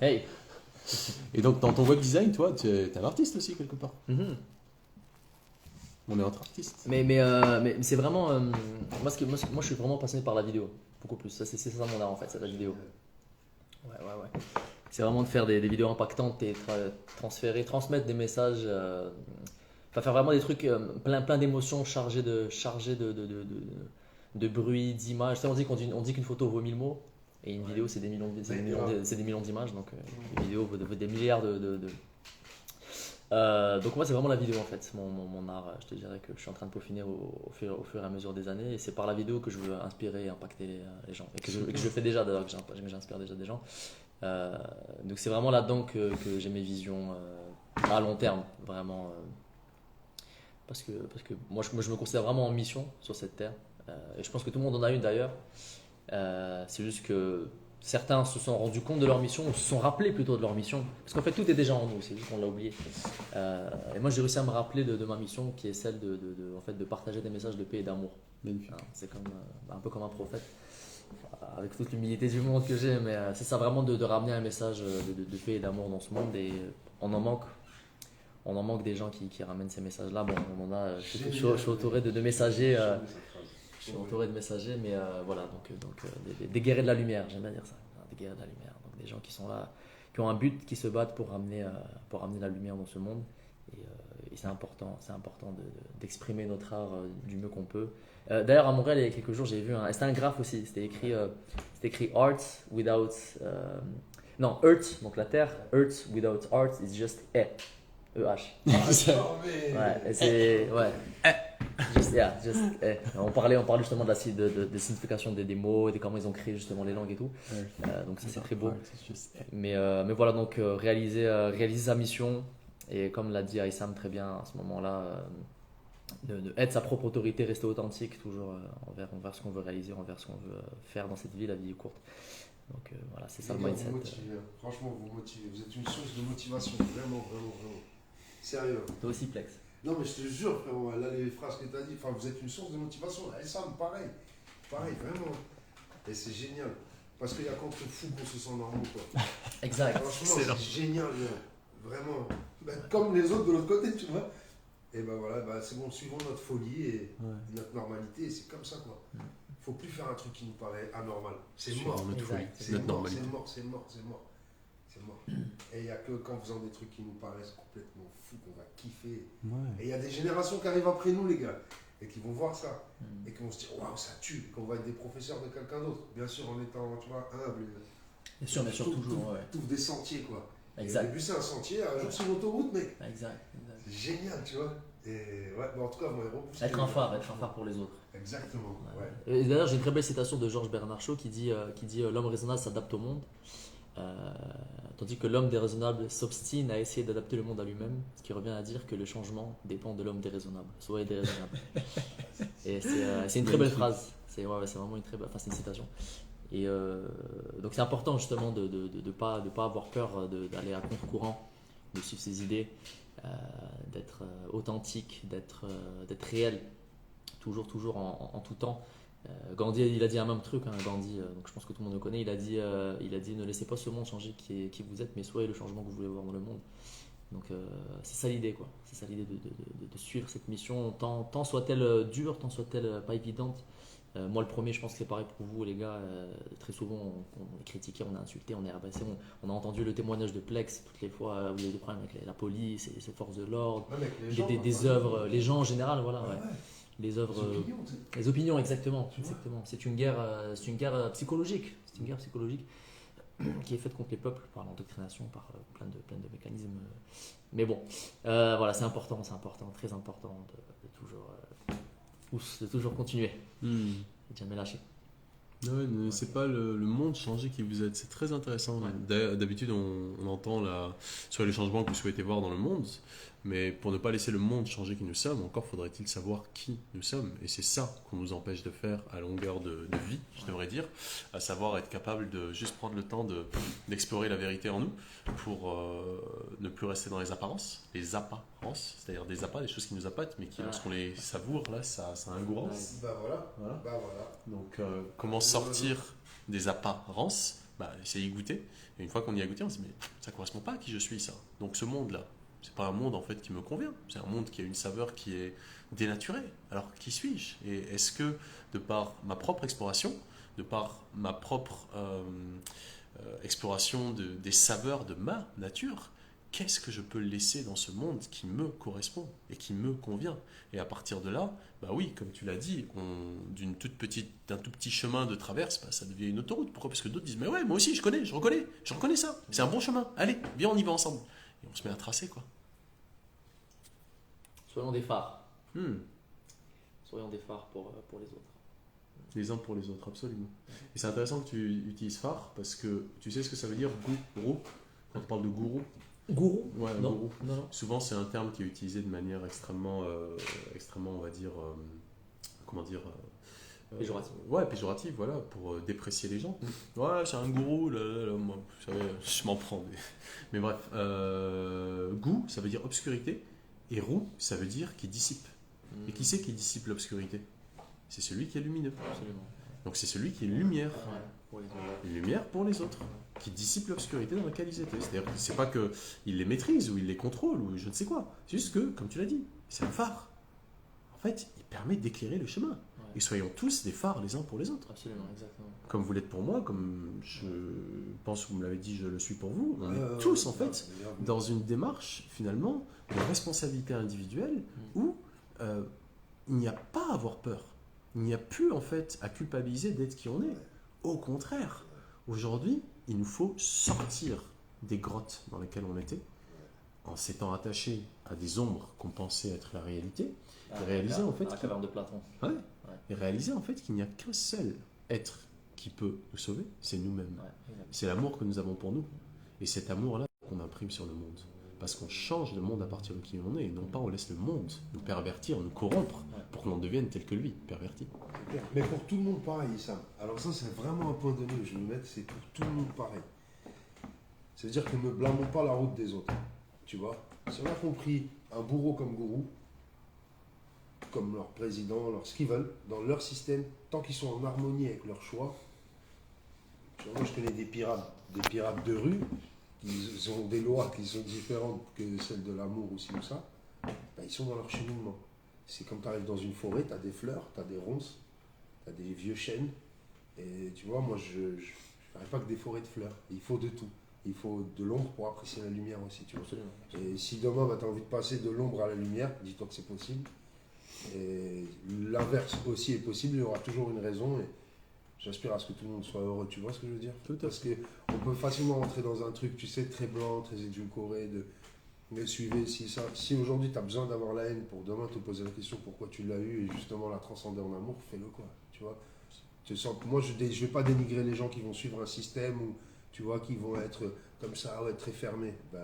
Hey! Et donc dans ton web design, toi, tu es un artiste aussi quelque part. On est entre artistes. Mais c'est vraiment. Moi, je suis vraiment passionné par la vidéo. Beaucoup plus. C'est ça mon art en fait, c'est la vidéo. Ouais. C'est vraiment de faire des vidéos impactantes et transmettre des messages. Enfin, faire vraiment des trucs plein d'émotions chargées de bruit, d'images. Tu sais, on dit qu'une photo vaut 1000 mots. Et une vidéo, c'est des millions d'images. Donc, une vidéo vaut des milliards donc moi c'est vraiment la vidéo en fait, mon art, je te dirais que je suis en train de peaufiner au fur et à mesure des années et c'est par la vidéo que je veux inspirer et impacter les gens et que je fais déjà d'ailleurs, que j'inspire déjà des gens. Donc c'est vraiment là-dedans que j'ai mes visions à long terme, vraiment, parce que moi je me considère vraiment en mission sur cette terre et je pense que tout le monde en a une d'ailleurs. C'est juste que certains se sont rendus compte de leur mission, ou se sont rappelés plutôt de leur mission. Parce qu'en fait, tout est déjà en nous, c'est juste qu'on l'a oublié. Et moi, j'ai réussi à me rappeler de ma mission qui est celle en fait, de partager des messages de paix et d'amour. Magnifique. Hein, c'est comme, un peu comme un prophète, avec toute l'humilité du monde que j'ai, mais c'est ça vraiment de ramener un message de paix et d'amour dans ce monde. Et on en manque. On en manque des gens qui ramènent ces messages-là. Bon, on en a, je suis entouré de messagers. Je suis entouré de messagers, mais voilà, donc des guerriers de la lumière, j'aime bien dire ça, hein, des guerriers de la lumière, donc des gens qui sont là, qui ont un but, qui se battent pour ramener la lumière dans ce monde, et c'est important d'exprimer notre art du mieux qu'on peut. D'ailleurs, à Montréal, il y a quelques jours, j'ai vu c'était un graphe aussi, c'était écrit Art without, non, Earth, donc la terre, Earth without art is just E-H. Ouais, et c'est, ouais. On parlait justement de la signification des mots, de comment ils ont créé justement les langues et tout. Donc ça c'est très beau. Mais voilà, donc réaliser sa mission, Et comme l'a dit Aïssam très bien à ce moment-là, de être sa propre autorité, rester authentique toujours envers ce qu'on veut réaliser, envers ce qu'on veut faire dans cette vie. La vie est courte. Donc voilà, c'est ça Les le gars, mindset. vous motivez, hein. Franchement, vous motivez. Vous êtes une source de motivation. Vraiment, vraiment, vraiment. Sérieux. Toi aussi, Plex. Non, mais je te jure, frérot, là, les phrases que tu as dit, enfin, vous êtes une source de motivation. Et ça, pareil. Pareil, vraiment. Et c'est génial. Parce qu'il y a quand on fou qu'on se sent normaux, quoi. Exact. Franchement, c'est génial, gars. Vraiment. Ben, comme les autres de l'autre côté, tu vois. Et ben voilà, ben, c'est bon, suivons notre folie et notre normalité. Et c'est comme ça, quoi. Faut plus faire un truc qui nous paraît anormal. C'est mort. Notre folie, C'est notre mort, normalité. c'est mort, c'est mort, c'est mort. C'est mort. Et il n'y a que qu'en faisant des trucs qui nous paraissent complètement fous qu'on va kiffer. Et il y a des générations qui arrivent après nous, les gars, et qui vont voir ça. Et qui vont se dire, waouh, ça tue, qu'on va être des professeurs de quelqu'un d'autre. Bien sûr, en étant, tu vois, humble. Bien sûr, toujours. Ouais. T'ouvres des sentiers, quoi. Et Exact. au début, c'est un sentier, un jour, c'est une autoroute, mec. Exact. C'est génial, tu vois. Et ouais, bon, en tout cas, moi, Être un phare pour les autres. Exactement, ouais. Et d'ailleurs, j'ai une très belle citation de Georges Bernard Shaw qui dit l'homme raisonnable s'adapte au monde, tandis que l'homme déraisonnable s'obstine à essayer d'adapter le monde à lui-même, ce qui revient à dire que le changement dépend de l'homme déraisonnable. Soyez déraisonnable. Et c'est une très belle phrase. C'est vraiment une très belle, enfin, c'est une citation. Et donc c'est important justement de pas avoir peur d'aller à contre-courant, de suivre ses idées, d'être authentique, d'être réel, toujours en tout temps. Gandhi, il a dit un même truc, hein, Gandhi, donc je pense que tout le monde le connaît, il a dit ne laissez pas ce monde changer qui vous êtes, mais soyez le changement que vous voulez voir dans le monde. Donc c'est ça l'idée, quoi. C'est ça l'idée de suivre cette mission, tant soit-elle dure, tant soit-elle pas évidente. Moi le premier, je pense que c'est pareil pour vous les gars. Très souvent on est critiqué, on est insulté, on est rabaissé. On a entendu le témoignage de Plex toutes les fois où il y a des problèmes avec la police et les forces de l'ordre, des œuvres, les gens en général, voilà. Ouais. Les œuvres, les opinions, exactement. C'est une guerre psychologique. C'est une guerre psychologique qui est faite contre les peuples par l'endoctrination, par plein de mécanismes. Mais bon, voilà, c'est important, très important de toujours continuer, de jamais lâcher. Ouais, c'est pas le monde changé qui vous aide, c'est très intéressant. Ouais. D'habitude, on entend sur les changements que vous souhaitez voir dans le monde, mais pour ne pas laisser le monde changer qui nous sommes, encore faudrait-il savoir qui nous sommes. Et c'est ça qu'on nous empêche de faire à longueur de vie, je devrais dire, à savoir être capable de juste prendre le temps d'explorer la vérité en nous pour ne plus rester dans les apparences, c'est-à-dire des appâts, des choses qui nous appâtent, mais qui, lorsqu'on les savoure, là, ça a un goût rance. Bah voilà. Donc, comment sortir des apparences, essayer de goûter. Et une fois qu'on y a goûté, on se dit, mais ça ne correspond pas à qui je suis, ça. Donc ce monde-là, c'est pas un monde en fait qui me convient. C'est un monde qui a une saveur qui est dénaturée. Alors qui suis-je? Et est-ce que, de par ma propre exploration, de par ma propre exploration des saveurs de ma nature, qu'est-ce que je peux laisser dans ce monde qui me correspond et qui me convient? Et à partir de là, oui, comme tu l'as dit, d'un tout petit chemin de traverse, ça devient une autoroute. Pourquoi? Parce que d'autres disent, mais ouais, moi aussi je reconnais ça, c'est un bon chemin, allez, viens, on y va ensemble. Et on se met à tracer, quoi. Soyons des phares. Soyons des phares pour les autres. Les uns pour les autres, absolument. Et c'est intéressant que tu utilises phare, parce que tu sais ce que ça veut dire, gourou, quand on parle de gourou? Gourou? Ouais, non. Gourou. Non. Souvent, c'est un terme qui est utilisé de manière extrêmement, on va dire, péjorative. Ouais, péjorative, voilà, pour déprécier les gens. Ouais, c'est un gourou, moi, vous savez, je m'en prends. Mais bref, goût, ça veut dire obscurité, et roux, ça veut dire qui dissipe. Et qui c'est qui dissipe l'obscurité? C'est celui qui est lumineux. Absolument. Donc c'est celui qui est lumière. Pour les autres. Une lumière pour les autres, qui dissipe l'obscurité dans laquelle ils étaient. C'est-à-dire que c'est pas qu'il les maîtrise ou il les contrôle ou je ne sais quoi. C'est juste que, comme tu l'as dit, c'est un phare. En fait, il permet d'éclairer le chemin. Et soyons tous des phares les uns pour les autres. Absolument, exactement. Comme vous l'êtes pour moi, comme je pense que vous me l'avez dit, je le suis pour vous. On est tous, en fait, dans une démarche, finalement, de responsabilité individuelle où il n'y a pas à avoir peur. Il n'y a plus, en fait, à culpabiliser d'être qui on est. Au contraire, aujourd'hui, il nous faut sortir des grottes dans lesquelles on était, en s'étant attaché à des ombres qu'on pensait être la réalité, et réaliser en fait la caverne de Platon. Et réaliser en fait qu'il n'y a qu'un seul être qui peut nous sauver, c'est nous-mêmes. C'est l'amour que nous avons pour nous, et cet amour-là qu'on imprime sur le monde. parce qu'on change de monde à partir de qui on est, et non pas on laisse le monde nous pervertir, nous corrompre, pour qu'on en devienne tel que lui, perverti. Mais pour tout le monde pareil, Sam. Alors ça, c'est vraiment un point de vue que je vais mettre, c'est pour tout le monde pareil. C'est-à-dire que ne blâmons pas la route des autres. Tu vois, si on a compris un bourreau comme gourou, comme leur président, leur ce qu'ils veulent, dans leur système, tant qu'ils sont en harmonie avec leur choix. Tu vois, moi, je connais des pirates de rue, qui ont des lois qui sont différentes que celles de l'amour ou ci ou ça. Ben, ils sont dans leur cheminement. C'est comme tu arrives dans une forêt, tu as des fleurs, tu as des ronces, tu as des vieux chênes. Et tu vois, moi, je n'arrive pas que des forêts de fleurs. Il faut de tout. Il faut de l'ombre pour apprécier la lumière aussi. Tu vois. Et si demain, tu as envie de passer de l'ombre à la lumière, dis-toi que c'est possible. Et l'inverse aussi est possible, il y aura toujours une raison. Et j'aspire à ce que tout le monde soit heureux. Tu vois ce que je veux dire? Parce qu'on peut facilement rentrer dans un truc, tu sais, très blanc, très édulcoré, de suivre si ça. Si aujourd'hui tu as besoin d'avoir la haine pour demain te poser la question pourquoi tu l'as eu et justement la transcender en amour, fais-le quoi. Tu vois. Moi je vais pas dénigrer les gens qui vont suivre un système ou tu vois qui vont être comme ça, ouais, très fermés. Bah,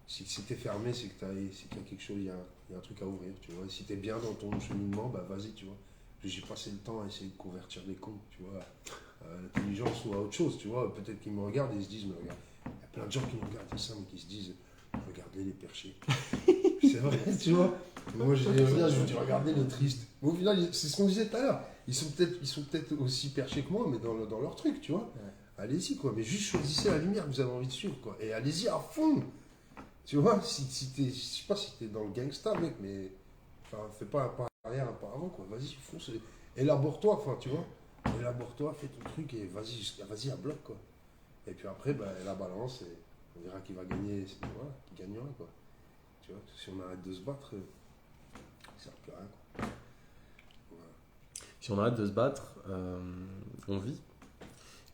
si t'es fermé, c'est qu'il y a quelque chose, il y a un truc à ouvrir, tu vois. Et si t'es bien dans ton cheminement, bah vas-y, tu vois. J'ai passé le temps à essayer de convertir des cons, tu vois, à l'intelligence ou à autre chose, tu vois. Peut-être qu'ils me regardent et ils se disent, mais regarde, il y a plein de gens qui me regardent ça, mais qui se disent, regardez les perchés. C'est vrai, tu vois. Moi, je dis, regardez le triste. Mais au final, c'est ce qu'on disait tout à l'heure. Ils sont peut-être aussi perchés que moi, mais dans leur truc, tu vois. Ouais. Allez-y, quoi. Mais juste choisissez la lumière que vous avez envie de suivre, quoi. Et allez-y à fond. Tu vois, je sais pas si t'es dans le gangsta, mec, mais enfin, fais pas un pas arrière, un pas avant, quoi. Vas-y, fonce. Élabore-toi, enfin, tu vois. Élabore-toi, fais ton truc et vas-y à bloc, quoi. Et puis après, bah, la balance, et on verra qui va gagner, voilà, qui gagnera, quoi. Tu vois, si on arrête de se battre, ça sert plus à rien, quoi. Voilà. Si on arrête de se battre, on vit.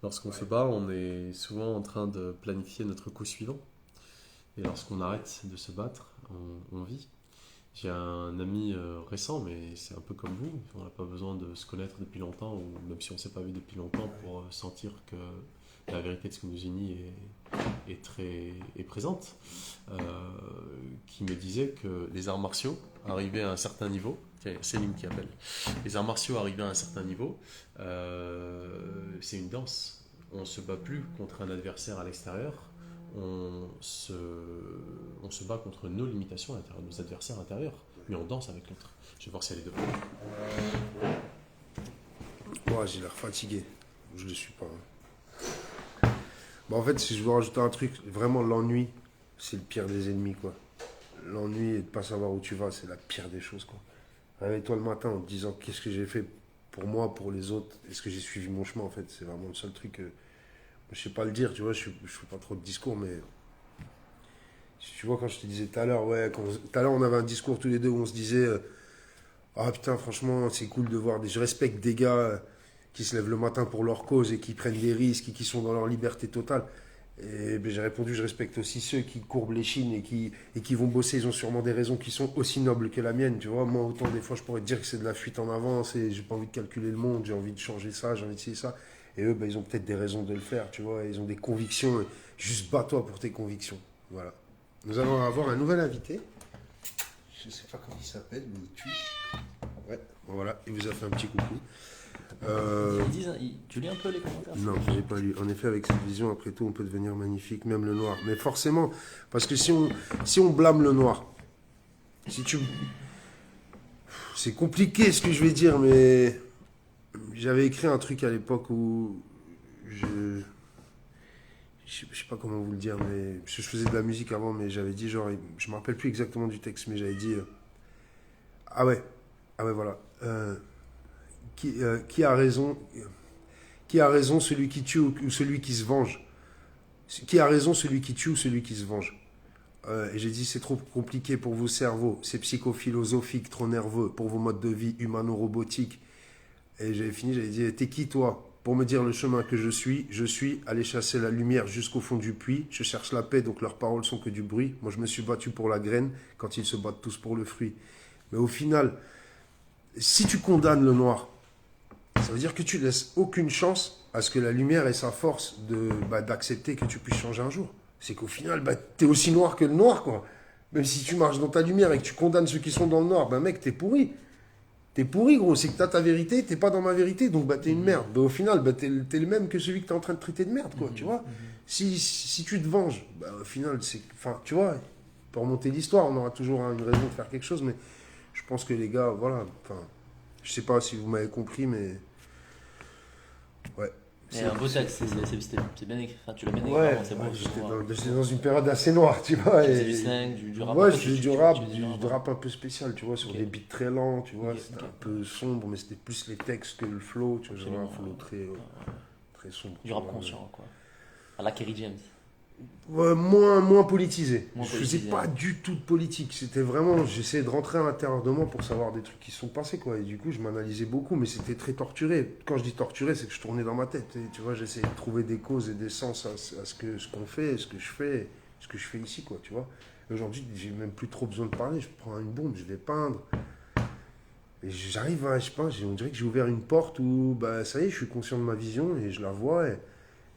Lorsqu'on se bat, on est souvent en train de planifier notre coup suivant. Et lorsqu'on arrête de se battre, on vit. J'ai un ami récent, mais c'est un peu comme vous. On n'a pas besoin de se connaître depuis longtemps, ou même si on ne s'est pas vu depuis longtemps, pour sentir que la vérité de ce qui nous unit est présente. Qui me disait que les arts martiaux arrivaient à un certain niveau. C'est Céline qui appelle. Les arts martiaux arrivaient à un certain niveau. C'est une danse. On ne se bat plus contre un adversaire à l'extérieur. On se bat contre nos limitations à l'intérieur, nos adversaires intérieurs, mais on danse avec l'autre. Je vais voir si elle est deux. Moi, j'ai l'air fatigué. Je ne le suis pas. Bon, en fait, si je veux rajouter un truc, vraiment l'ennui, c'est le pire des ennemis, quoi. L'ennui et de ne pas savoir où tu vas, c'est la pire des choses, quoi. Réveille-toi le matin en te disant qu'est-ce que j'ai fait pour moi, pour les autres, est-ce que j'ai suivi mon chemin, en fait. C'est vraiment le seul truc. Je sais pas le dire, tu vois, je fais pas trop de discours, mais tu vois, quand je te disais tout à l'heure, ouais, tout à l'heure on avait un discours tous les deux où on se disait ah putain, franchement, c'est cool de voir je respecte des gars qui se lèvent le matin pour leur cause et qui prennent des risques et qui sont dans leur liberté totale. Et ben, j'ai répondu, je respecte aussi ceux qui courbent les chines et qui vont bosser, ils ont sûrement des raisons qui sont aussi nobles que la mienne, tu vois. Moi, autant des fois, je pourrais te dire que c'est de la fuite en avant, j'ai pas envie de calculer le monde, j'ai envie de changer ça, j'ai envie d'essayer ça. Et eux, ben, ils ont peut-être des raisons de le faire, tu vois. Ils ont des convictions. Juste bats-toi pour tes convictions. Voilà. Nous allons avoir un nouvel invité. Je ne sais pas comment il s'appelle, mais il tue. Ouais, voilà. Il vous a fait un petit coucou. Tu lis un peu les commentaires? Non, je n'ai pas lu. En effet, avec cette vision, après tout, on peut devenir magnifique, même le noir. Mais forcément, parce que si on blâme le noir, c'est compliqué ce que je vais dire, mais j'avais écrit un truc à l'époque où je sais pas comment vous le dire, mais parce que je faisais de la musique avant, mais j'avais dit genre, je me rappelle plus exactement du texte, mais j'avais dit ah ouais voilà, qui a raison celui qui tue ou celui qui se venge, qui a raison celui qui tue ou celui qui se venge. Et j'ai dit c'est trop compliqué pour vos cerveaux, c'est psychophilosophique, trop nerveux pour vos modes de vie humano-robotiques. Et j'avais fini, j'avais dit t'es qui toi pour me dire le chemin que je suis allé chasser la lumière jusqu'au fond du puits, je cherche la paix donc leurs paroles sont que du bruit, moi je me suis battu pour la graine quand ils se battent tous pour le fruit. Mais au final, si tu condamnes le noir, ça veut dire que tu laisses aucune chance à ce que la lumière ait sa force d'accepter que tu puisses changer un jour. c'est qu'au final, bah, t'es aussi noir que le noir, quoi. Même si tu marches dans ta lumière et que tu condamnes ceux qui sont dans le noir, bah mec, t'es pourri. T'es pourri, gros. C'est que t'as ta vérité, t'es pas dans ma vérité, donc bah t'es une merde. Bah, au final, bah, t'es le même que celui que t'es en train de traiter de merde, quoi, tu vois. Si tu te venges, bah au final, c'est. Enfin, tu vois, pour remonter l'histoire, on aura toujours une raison de faire quelque chose, mais je pense que les gars, voilà. Enfin, je sais pas si vous m'avez compris, mais. Ouais. C'est un beau texte, c'est bien écrit. Enfin, tu l'as bien écrit, Ouais, vraiment, c'est beau. j'étais dans une période assez noire, tu vois. Tu faisais du slang, du rap. Ouais, En je fait, faisais tu- du tu- rap, tu faisais du rap un peu spécial, tu vois, sur Ok. des beats très lents, tu vois. Ok, C'était ok. un peu sombre, mais c'était plus les textes que le flow, tu vois. J'avais un Absolument, flow ouais. très, très sombre. Du tu rap vois. conscient, quoi. À la Kerry James. Ouais, moins politisé. Moins Je faisais politisé, pas ouais. du tout de politique. C'était vraiment, j'essayais de rentrer à l'intérieur de moi pour savoir des trucs qui se sont passés, quoi. Et du coup, je m'analysais beaucoup, mais c'était très torturé. Quand je dis torturé, c'est que je tournais dans ma tête. Et, tu vois, j'essayais de trouver des causes et des sens à ce qu'on fait, ce que je fais, ce que je fais ici, quoi, tu vois. Et aujourd'hui, j'ai même plus trop besoin de parler. Je prends une bombe, je vais peindre. Et j'arrive à, je sais pas, on dirait que j'ai ouvert une porte où, bah, ça y est, je suis conscient de ma vision et je la vois.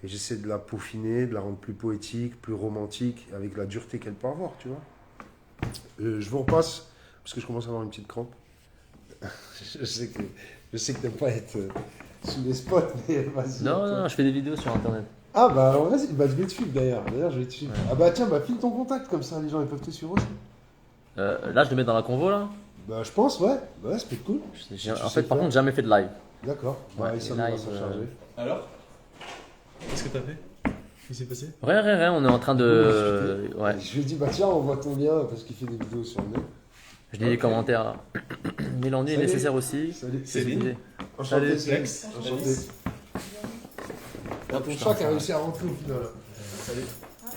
Et j'essaie de la peaufiner, de la rendre plus poétique, plus romantique, avec la dureté qu'elle peut avoir, tu vois. Je vous repasse, parce que je commence à avoir une petite crampe. je sais que t'aimes pas être sous les spots, mais vas-y. Non, toi. non, je fais des vidéos sur internet. Ah bah alors vas-y, bah, je vais te suivre d'ailleurs. D'ailleurs, je vais te suivre. Ouais. Ah bah tiens, bah file ton contact, comme ça les gens ils peuvent te suivre aussi. Là, je le mets dans la convo, là. Bah je pense, ouais. Bah ça peut être cool. J'ai- Si tu en sais fait, par faire. contre, jamais fait de live. D'accord. Ouais, Bah ça les va lives, s'en charger. Alors, qu'est-ce que t'as fait? Qu'est-ce qui s'est passé? Rien, on est en train de. Ouais, Je lui ai dit, bah tiens, on voit ton lien, parce qu'il fait des vidéos sur le net. je lis les commentaires, là. Mais l'ennui est Salut. nécessaire aussi. Salut. C'est Céline. l'idée. Enchanté, Salut. Flex. Enchanté. Ton chat a réussi à rentrer au final. Salut.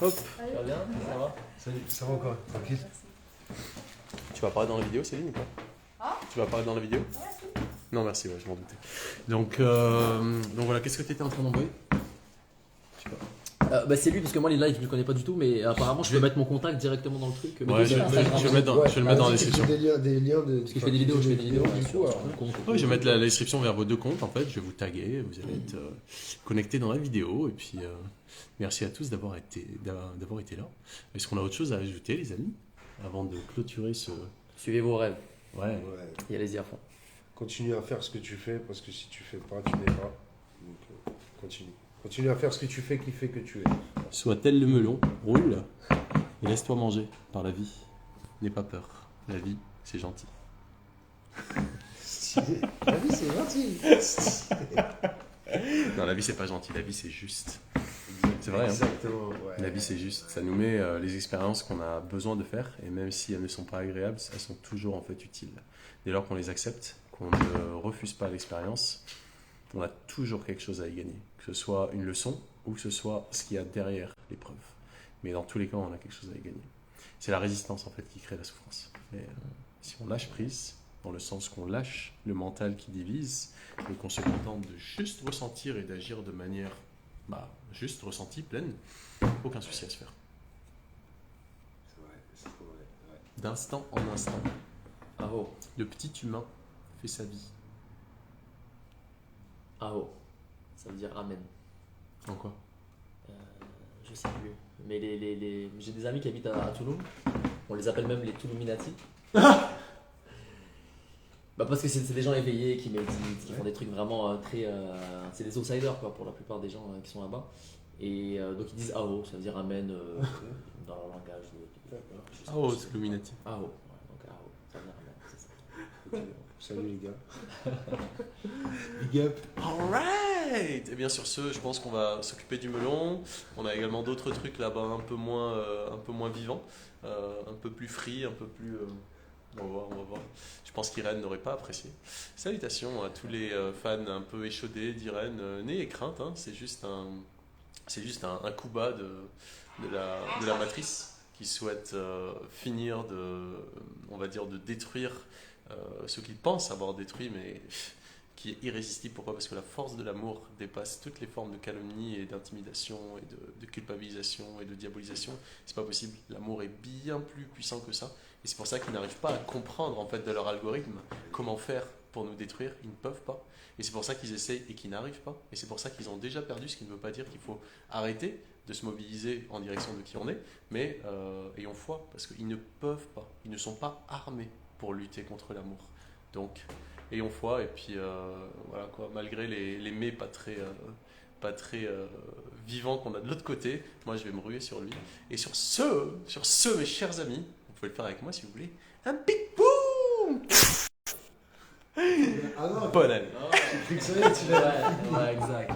Hop. Ça va bien? Ça va? Salut, ça va encore? Tranquille. Tu vas apparaître dans la vidéo, Céline, ou pas? Tu vas apparaître dans la vidéo? Non, merci, ouais, je m'en doutais. Donc voilà, qu'est-ce que tu étais en train d'envoyer? Bah, c'est lui, parce que moi, les lives, je ne connais pas du tout, mais apparemment, je peux mettre mon contact directement dans le truc. Ouais, je vais le mettre dans la description. Des liens de. Parce que je fais des vidéos, du coup. sur Alors. le compte. Oui, je vais mettre la description vers vos deux comptes, en fait. Je vais vous taguer, vous allez être connectés dans la vidéo. Et puis, merci à tous d'avoir été là. Est-ce qu'on a autre chose à ajouter, les amis, avant de clôturer ce... Suivez vos rêves. Ouais. Ouais. Et allez-y à fond. Continue à faire ce que tu fais, parce que si tu fais pas, tu n'es pas. Donc, continue. Continue à faire ce que tu fais qui fait que tu es. Sois tel le melon, roule et laisse-toi manger par la vie. N'aie pas peur. La vie, c'est gentil. La vie, c'est gentil. Non, la vie, c'est pas gentil. La vie, c'est juste. C'est vrai, hein. Exactement. Ouais. La vie, c'est juste. Ça nous met les expériences qu'on a besoin de faire, et même si elles ne sont pas agréables, elles sont toujours en fait utiles. Dès lors qu'on les accepte, qu'on ne refuse pas l'expérience, on a toujours quelque chose à y gagner. Que ce soit une leçon ou que ce soit ce qu'il y a derrière l'épreuve. Mais dans tous les cas, on a quelque chose à y gagner. C'est la résistance en fait qui crée la souffrance. Mais si on lâche prise, dans le sens qu'on lâche le mental qui divise, et qu'on se contente de juste ressentir et d'agir de manière juste ressentie, pleine, aucun souci à se faire. C'est vrai, c'est trop vrai. Ouais. D'instant en instant, Aho. le petit humain fait sa vie. Aho. Ça veut dire Amen. En quoi? Je sais plus. Mais j'ai des amis qui habitent à Touloum. On les appelle même les Toulouminati. Bah parce que c'est des gens éveillés qui méditent, qui font des trucs vraiment très... c'est des outsiders quoi, pour la plupart des gens qui sont là-bas. Et donc ils disent Aho, ça veut dire Amen dans leur langage. Ah, oh, c'est Illuminati. Aho. Ouais, donc Aho, ça veut dire Amen, c'est ça. Salut les gars. Big up. Alright! Et bien sur ce, je pense qu'on va s'occuper du melon. On a également d'autres trucs là-bas un peu moins vivants, un peu plus free, un peu plus... on va voir. Je pense qu'Irène n'aurait pas apprécié. Salutations à tous les fans un peu échaudés d'Irène. N'ayez crainte, hein, c'est juste un coup bas de la matrice qui souhaite finir on va dire, de détruire ce qu'il pense avoir détruit, mais qui est irrésistible. Pourquoi? Parce que la force de l'amour dépasse toutes les formes de calomnie et d'intimidation et de culpabilisation et de diabolisation. C'est pas possible. L'amour est bien plus puissant que ça. Et c'est pour ça qu'ils n'arrivent pas à comprendre en fait de leur algorithme comment faire pour nous détruire, ils ne peuvent pas. Et c'est pour ça qu'ils essayent et qu'ils n'arrivent pas. Et c'est pour ça qu'ils ont déjà perdu, ce qui ne veut pas dire qu'il faut arrêter de se mobiliser en direction de qui on est, mais ayons foi, parce qu'ils ne peuvent pas, ils ne sont pas armés pour lutter contre l'amour. Donc, ayons foi, et puis voilà quoi, malgré les mets pas très vivants qu'on a de l'autre côté, moi je vais me ruer sur lui. Et sur ce, mes chers amis, vous pouvez le faire avec moi si vous voulez, un big boom. Ah non, Bonne année. j'ai cru que ça y est, tu l'as. Ouais, exact.